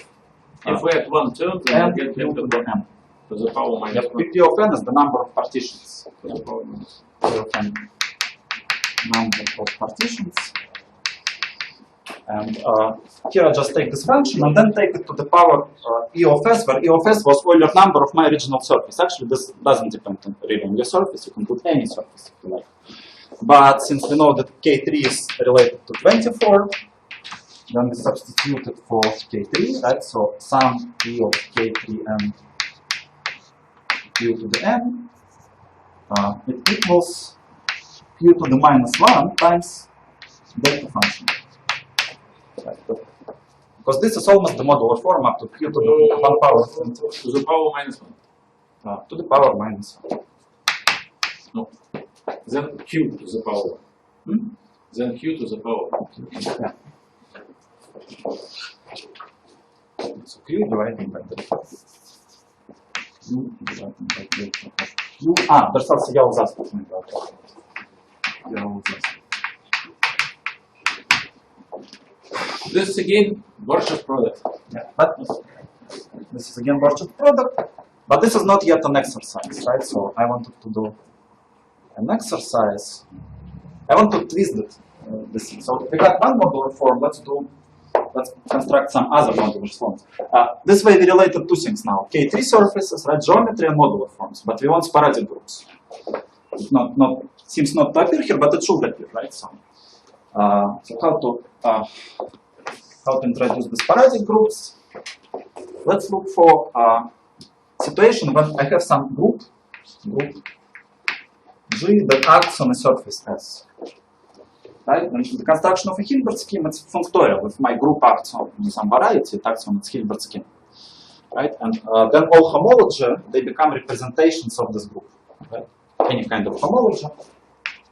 If we add one term, then n we get q to delta the m. to the power minus Yep, 1. p of n is the number of partitions. To the power minus P of n, number of partitions. And here I just take this function and then take it to the power e of s, where e of s was Euler number of my original surface. Actually, this doesn't depend on really on your surface. You can put any surface if you like. But since we know that K3 is related to 24, then we substitute it for K3, right? So sum P of K3 and Q to the n, it equals Q to the minus 1 times delta function. Right? Because this is almost the modular form up to Q to the 1 power. To the power minus 1. To the power minus 1. No. Then q to the power 1. Then q to the power 1. Yeah. So Q divided by delta. Q divided by delta of Q. There's also yellow aspect. This is again Borch's product. Yeah, but this is again Borch's product. But this is not yet an exercise, right? So I wanted to do an exercise. I want to twist it. This thing. So we got one modular form. Let's construct some other modular forms. This way we related two things now. K3 surfaces, right? Geometry and modular forms. But we want sporadic groups. It seems not to appear here, but it should appear, right? So how to introduce the sporadic groups? Let's look for a situation when I have some group G that acts on a surface S. Right? And the construction of a Hilbert scheme, it's functorial. If my group acts on some variety, it acts on its Hilbert scheme. Right? And then all homology, they become representations of this group. Right? Any kind of homology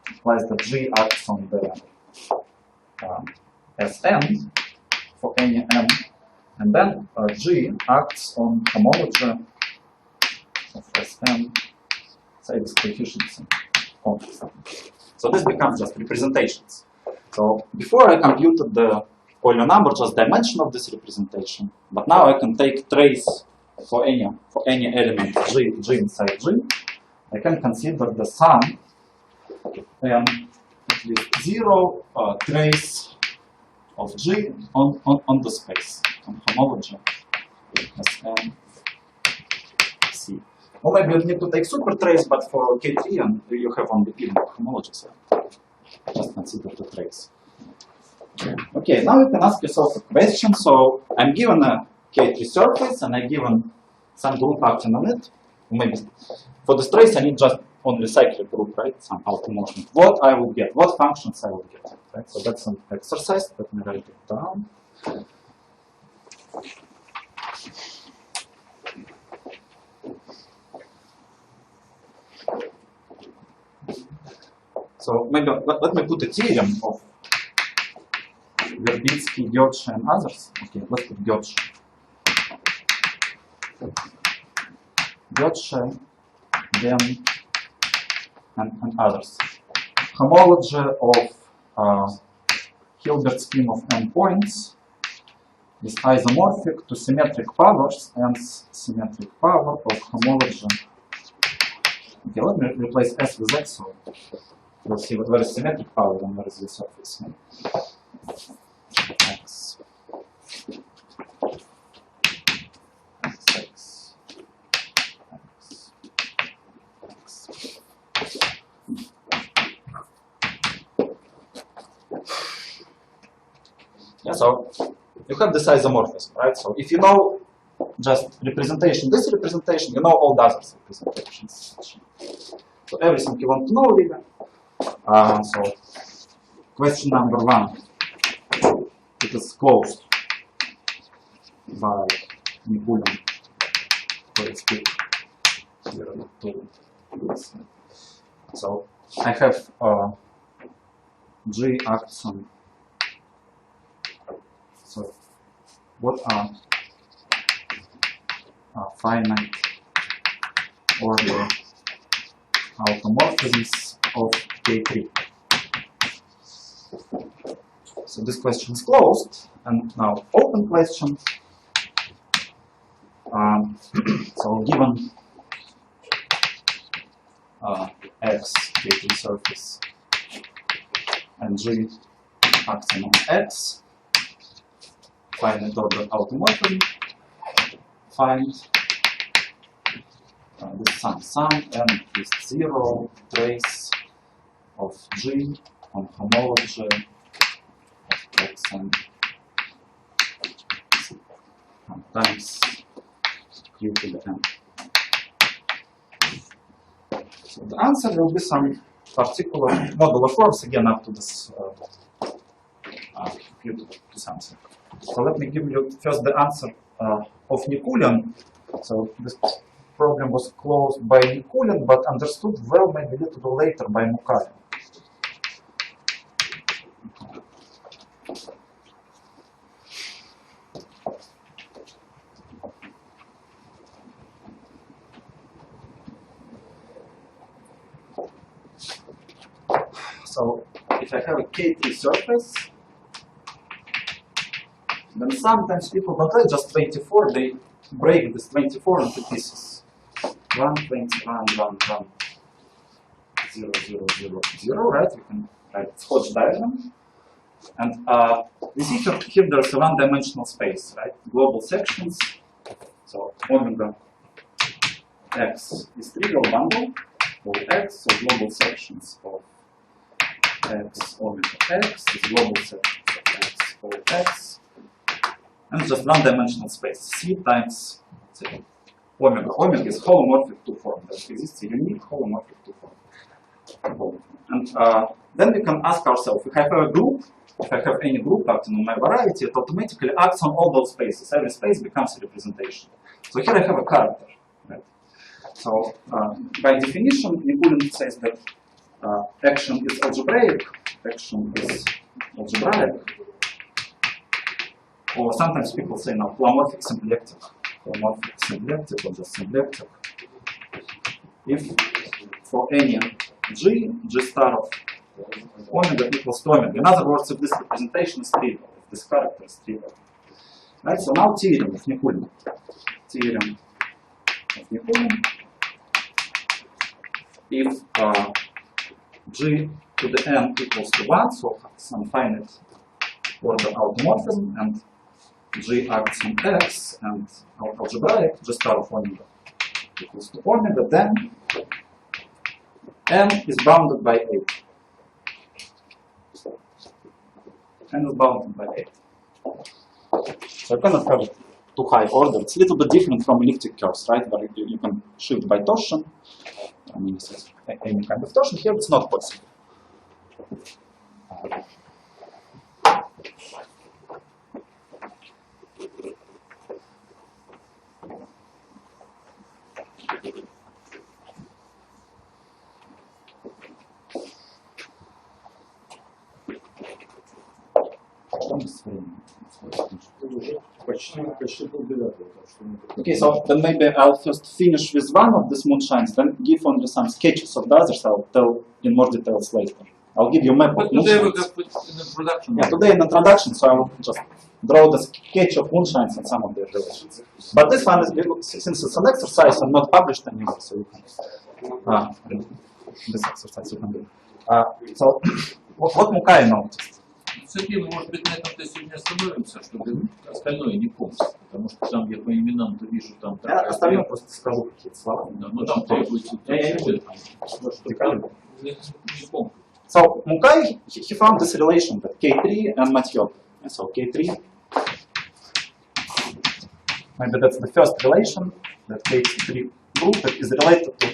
implies that G acts on the Sn for any m, and then G acts on homology of Sn, say this coefficients. So this becomes just representations. So before I computed the Euler number, just dimension of this representation, but now I can take trace for any element G inside G. I can consider the sum at least 0 trace of G on the space, on homology Sn C. Or maybe you need to take super trace, but for K3 and you have only even homology, so just consider the trace. Okay, now you can ask yourself a question. So I'm given a K3 surface and I'm given some group acting on it. Maybe for this trace I need just only cyclic group, right? Some automotion. What I will get, what functions I will get. Right? So that's an exercise. Let me write it down. So maybe let me put a theorem of Verbitsky, Götzsche, and others. Okay, let's put Götzsche. Götzsche, then, and others. Homology of Hilbert scheme of endpoints is isomorphic to symmetric powers and symmetric power of homology. Okay, let me replace S with X, so we'll see what where is symmetric power and where is the surface. X. X. Yeah, so you have this isomorphism, right? So if you know just representation, this representation, you know all the other representations. So everything you want to know, really. So question number 1. It is closed by Nikulin. Let's pick 0 to this. So I have G acts on. So what are finite order automorphisms of K3? So this question is closed, and now open question. So given X K3 surface and G acting on X, finite order automorphism, find this sum and this 0 trace of G on homology of X and times Q to the n. So the answer will be some particular modular force, again up to this Q to something. So let me give you first the answer of Nikulin. So this problem was closed by Nikulin, but understood well maybe a little bit later by Mukarin. So if I have a K3 surface, then sometimes people don't write just 24, they break this 24 into pieces. 1, 21, 1, 1, 0, 0, 0, 0, right? You can write Hodge diagram. And we see here there's a one-dimensional space, right? Global sections. So omega X is trivial bundle of X, so global sections of X omega X is global sections of X of X. And just one-dimensional space, C times omega. Omega is holomorphic to form. There exists a unique holomorphic to form. And then we can ask ourselves, if I have a group, if I have any group acting on my variety, it automatically acts on all those spaces. Every space becomes a representation. So here I have a character. Right? So by definition, Nikulin says that action is algebraic. Action is algebraic. Or sometimes people say now pleomorphic symplectic. Pleomorphic symplectic or just symplectic. If for any G star of omega equals to omega. In other words, if this representation is trivial, if this character is trivial. Right, so now theorem of Nikulin. Theorem of Nikulin. If G to the n equals to 1, so some finite order automorphism, and G acts on X and algebraic, G star of omega equals to omega, then n is bounded by 8. N is bounded by 8. So I cannot have too high order. It's a little bit different from elliptic curves, right? Where you can shift by torsion. I mean, this is any kind of torsion. Here it's not possible. Почти полбеда, так что мы Okay, so then maybe I'll first finish with one of these moonshines, then give only some sketches of the others. I'll tell in more details later. I'll give you a map of But today we moonshines. have put an introduction. Yeah, today in introduction, so I will just draw the sketch of moonshines and some of their relations. But this one is, since it's an exercise and not published anywhere, so you can, this exercise you can do. So, what Mukai noticed? Сергей, может быть, на этом-то сегодня остановимся, чтобы остальное не помнить. Потому что там я по именам-то вижу, там... Я остальное просто скажу какие-то слова. Да, ну там требуется... Я не буду. Не помню. So, Mukai, he found this relation that K3 and Mathieu. So, K3, maybe that's the first relation, that K3 group that is related to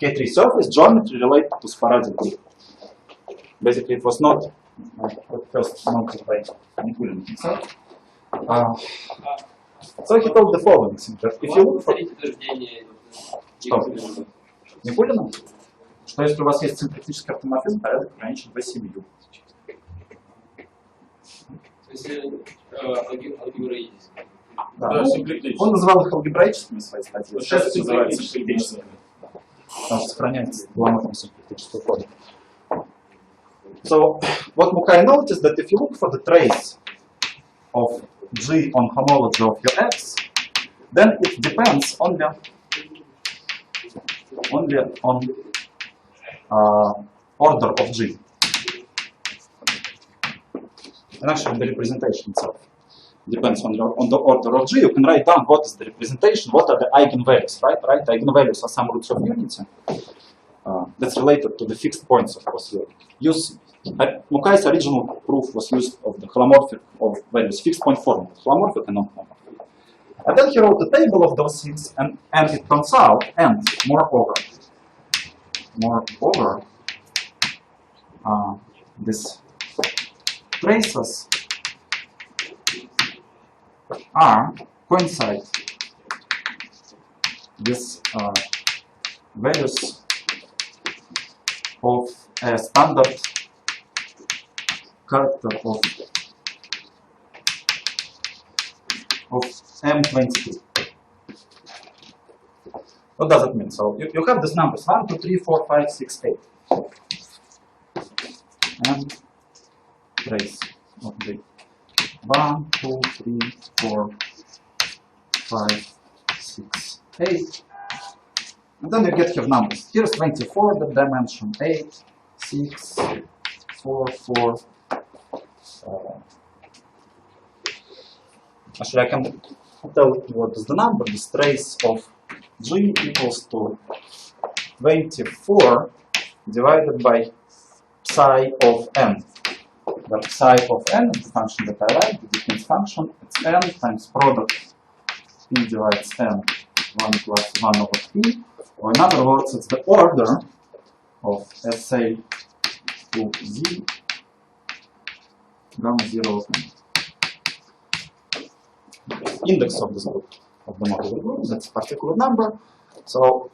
K3 surface, geometry related to sporadic group. Basically, it was not first noted by Nikulin himself. So he told the following thing, that if you look for... Что? Никулина? Что если у вас есть синкретический автоморфизм, порядок ограничен в семью. Да, он называл их алгебраическими свои статьи. Сейчас называется синкретическими. Потому что сохраняется двуморфная синкретическая форма. So, what Mukai noticed that if you look for the trace of G on homology of your X, then it depends only on order of G. And actually the representation itself depends on the order of G. You can write down what is the representation, what are the eigenvalues, right? Eigenvalues are some roots of unity. That's related to the fixed points, of course. Mukai's original proof was used of the holomorphic of various fixed point formula, holomorphic and non-holomorphic. And then he wrote a table of those things, and it turns out, and moreover, these traces are coincide with values of a standard character of M22. What does it mean? So you have these numbers 1, 2, 3, 4, 5, 6, 8. And trace of the 1, 2, 3, 4, 5, 6, 8. And then you get your numbers. Here's 24, the dimension 8, 6, 4, 4. Actually, I can tell what is the number. This trace of G equals to 24 divided by psi of n. The psi of n is the function that I like, the difference function. It's n times product p divides n, 1 plus 1 over p. Or in other words, it's the order of SA to Z gamma 0 of n. Index of this group, of the modular group, that's a particular number. So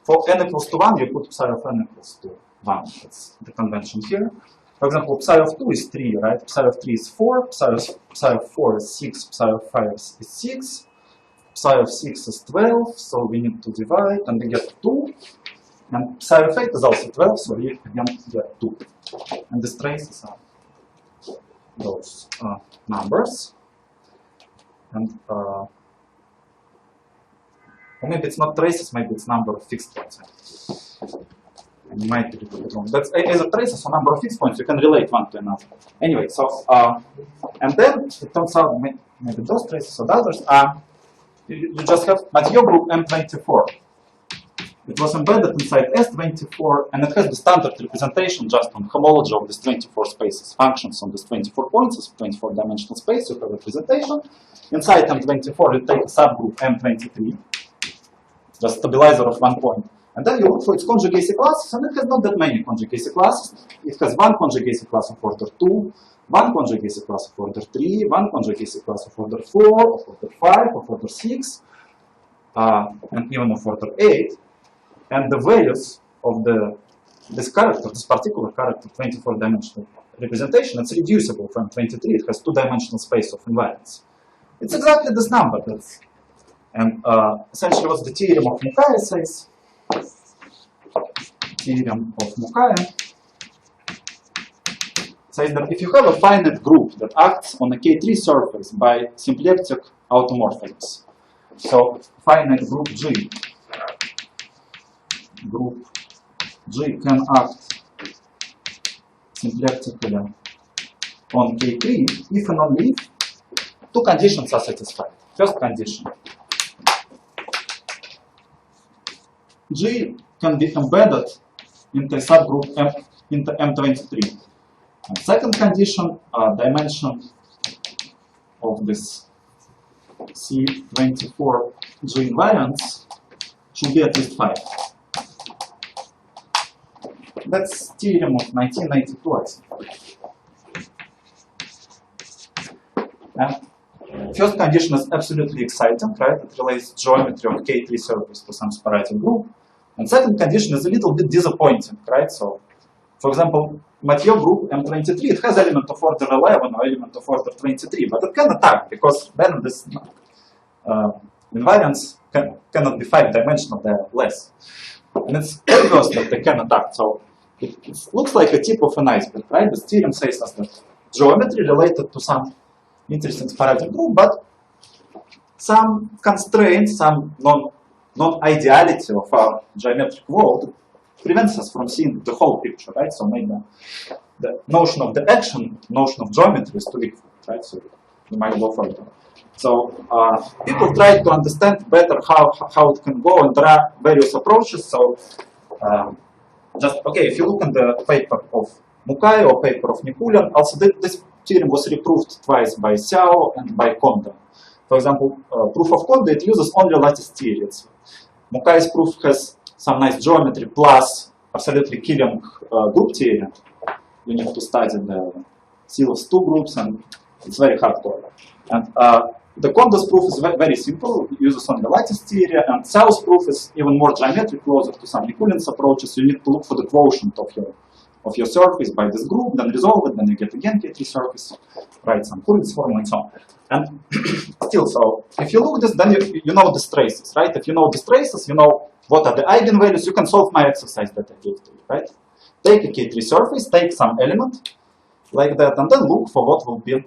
for n equals to 1, you put psi of n equals to 1. That's the convention here. For example, psi of 2 is 3, right? Psi of 3 is 4, psi of 4 is 6, psi of 5 is 6, psi of 6 is 12, so we need to divide, and we get 2. And psi of 8 is also 12, so we again get 2. And these traces are those numbers. And or maybe it's not traces, maybe it's number of fixed points. I might be wrong. That's either traces or number of fixed points. You can relate one to another. Anyway, so and then it turns out maybe those traces or others are you just have Mathieu group M24. It was embedded inside S24, and it has the standard representation just on homology of these 24 spaces, functions on these 24 points, it's 24-dimensional space, you have representation. Inside M24, you take a subgroup M23, just stabilizer of one point. And then you look for its conjugacy classes, and it has not that many conjugacy classes. It has one conjugacy class of order 2, one conjugacy class of order 3, one conjugacy class of order 4, of order 5, of order 6, and even of order 8. And the values of this character, this particular character, 24-dimensional representation, it's reducible from 23. It has two-dimensional space of invariance. It's exactly this number. And essentially, what the theorem of Mukai says? Theorem of Mukai says that if you have a finite group that acts on a K3 surface by symplectic automorphisms, so finite group G can act symplectically on K3 if and only if two conditions are satisfied. First condition, G can be embedded into a subgroup into M23. And second condition, dimension of this C24 G invariance should be at least 5. That's theorem of 1992, I think. And first condition is absolutely exciting, right? It relates geometry of K3 surface to some sporadic group. And second condition is a little bit disappointing, right? So, for example, Mathieu group M23, it has element of order 11 or element of order 23, but it can attack because then this invariance cannot be 5-dimensional, they're less. And it's obvious that they can attack. So it looks like a tip of an iceberg, right? The theorem says us that geometry related to some interesting sporadic group, but some constraints, some non-ideality of our geometric world prevents us from seeing the whole picture, right? So maybe the notion of the action, notion of geometry is too big, right? So we might go further. So people try to understand better how it can go, and there are various approaches. So just, okay, if you look in the paper of Mukai or paper of Nikulin, also this theorem was reproved twice by Xiao and by Kondo. For example, proof of Kondo, it uses only lattice theory. Mukai's proof has some nice geometry plus absolutely killing group theory. You need to study the Sil's two groups, and it's very hardcore. And the Kondo's proof is very simple. It uses only lattice theory, and Xiao's proof is even more geometric, closer to some Nikulin's approaches. You need to look for the quotient of your surface by this group, then resolve it, then you get again K3 surface, write some Kulin's formula and so on. And still, so if you look at this, then you know the traces, right? If you know the traces, you know what are the eigenvalues. You can solve my exercise that I gave to you, right? Take a K3 surface, take some element like that, and then look for what will be.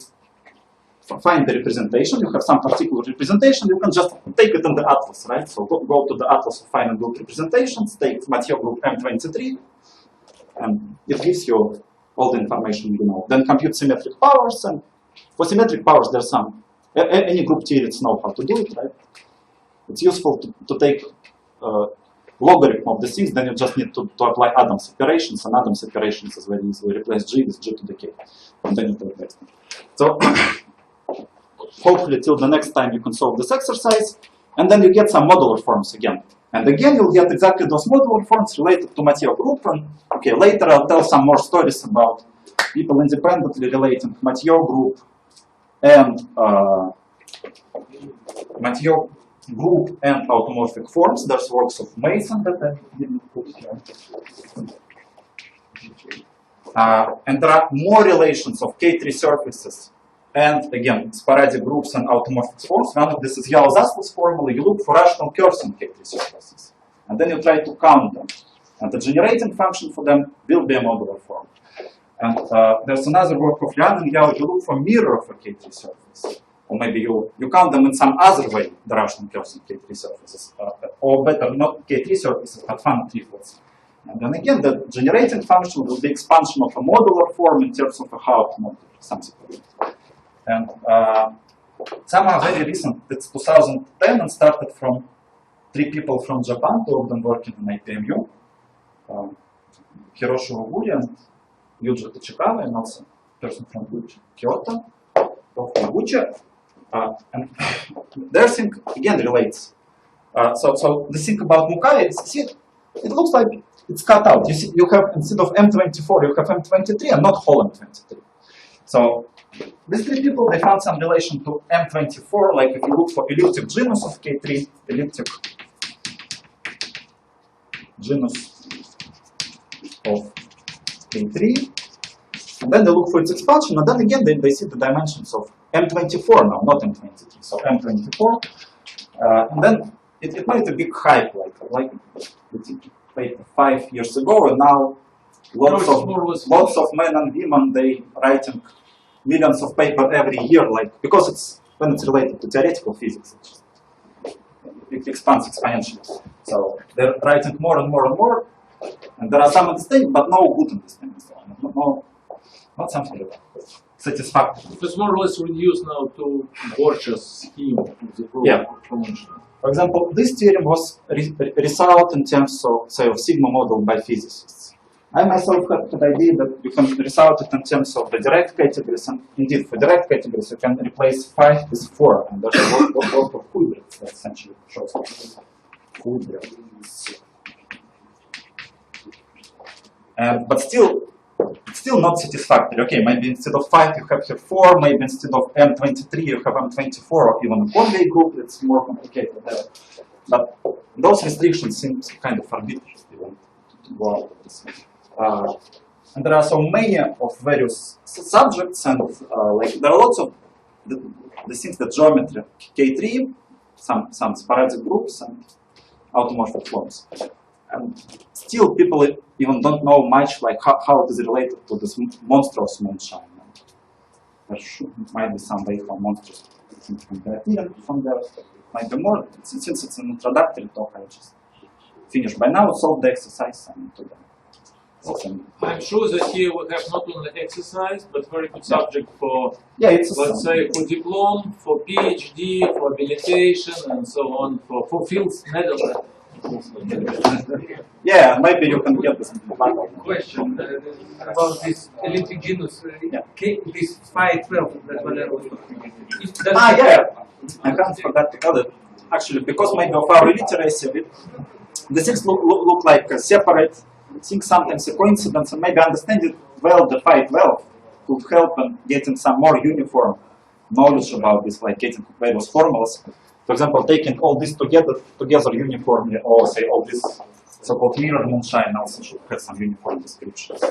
Find the representation. You have some particular representation. You can just take it in the atlas, right? So go to the atlas of finite group representations. Take Mathieu group M23. And it gives you all the information you know. Then compute symmetric powers, and for symmetric powers, there's some, any group theorists know how to do it, right? It's useful to take logarithm of the things, then you just need to apply Adams operations, and Adams operations is very easy. Replace G with G to the K, and then you take that. So hopefully till the next time you can solve this exercise, and then you get some modular forms again. And again, you'll get exactly those modular forms related to Mathieu group. And okay, later I'll tell some more stories about people independently relating Mathieu group and automorphic forms. There's works of Mason that I didn't put here. And there are more relations of K3 surfaces and again, sporadic groups and automorphic forms. One of this is Yao-Zaslav's formula. You look for rational curves on K3 surfaces, and then you try to count them. And the generating function for them will be a modular form. And there's another work of Lian and Yao. You look for mirror of a K3 surface. Or maybe you count them in some other way, the rational curves on K3 surfaces. Or better, not K3 surfaces, but finite triples. And then again, the generating function will be expansion of a modular form in terms of a Haupt model, something like that. And some are very recent. It's 2010 and started from 3 people from Japan, 2 of them working in IPMU. Hiroshi Oguri and Yuji Tachikawa, and also a person from Kyoto, both from Gucci. And their thing again relates. So the thing about Mukai, it looks like it's cut out. You see, you have instead of M24, you have M23 and not whole M23. So these 3 people, they found some relation to M24, like if you look for elliptic genus of K3, elliptic genus of K3, And then they look for its expansion, and then again they see the dimensions of M24 now, not M23. So M24, and then it made a big hype, like it 5 years ago, and now lots of men and women, they writing millions of paper every year, like, because it's when it's related to theoretical physics, it expands exponentially. So they're writing more and more and more, and there are some understanding, but no good understanding. So not something like satisfactory. It's more or less reduced now to Borch's scheme of the proof. Yeah. For example, this theorem was resolved in terms of, say, of sigma model by physicists. I myself had the idea that you can resolve it in terms of the direct categories, and indeed, for direct categories, you can replace 5 with 4, and there's a lot of hybrids that essentially shows hybrids. But still, it's still not satisfactory. Okay, maybe instead of 5 you have here 4, maybe instead of M23 you have M24, or even a Conway group. It's more complicated there. But those restrictions seem kind of arbitrary. And there are so many of various subjects, and like there are lots of the things that geometry K3, some sporadic groups and automorphic forms. And still people even don't know much like how it is related to this monstrous moonshine. There might be some way for monstrous from there. Might be more. Since it's an introductory talk, I just finish by now, solve the exercise and to I'm sure that here we have not only exercise, but very good subject for, it's let's say, for diploma, for PhD, for habilitation, and so on, for fields Netherlands. Yeah, maybe you can get this. Question about this elliptic genus, this phi 12 that Valero was talking about. Yeah, I can't forget to tell it. Actually, because maybe of our illiteracy, the things look like separate. I think sometimes a coincidence, and maybe understanding well the phi 12 could help in getting some more uniform knowledge about this, like getting various formulas. For example, taking all this together uniformly, or say all this so-called mirror moonshine also should have some uniform descriptions.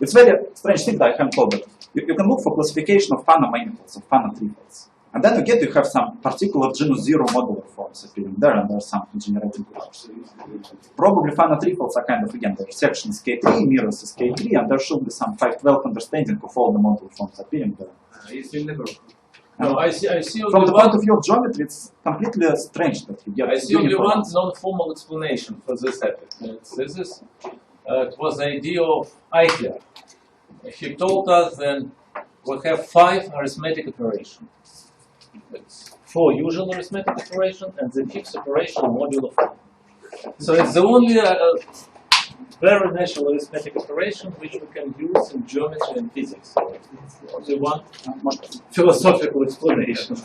It's very strange thing that I haven't told, but you can look for classification of Fano manifolds, of Fano triples. And then you have some particular genus 0 modular forms appearing there, and there's some generating groups. Probably Fano triples are kind of, again, the sections K3, mirrors is K3, and there should be some 512 understanding of all the modular forms appearing there. No, I see from the point of view of geometry, it's completely strange that you get. I see only one non-formal explanation for this effect. It was the idea of Eichler. He told us that we have 5 arithmetic operations. It's 4 usual arithmetic operations and the 5th operation modulo 4. So it's the only very natural arithmetic operation which we can use in geometry and physics. So it's only one philosophical explanation.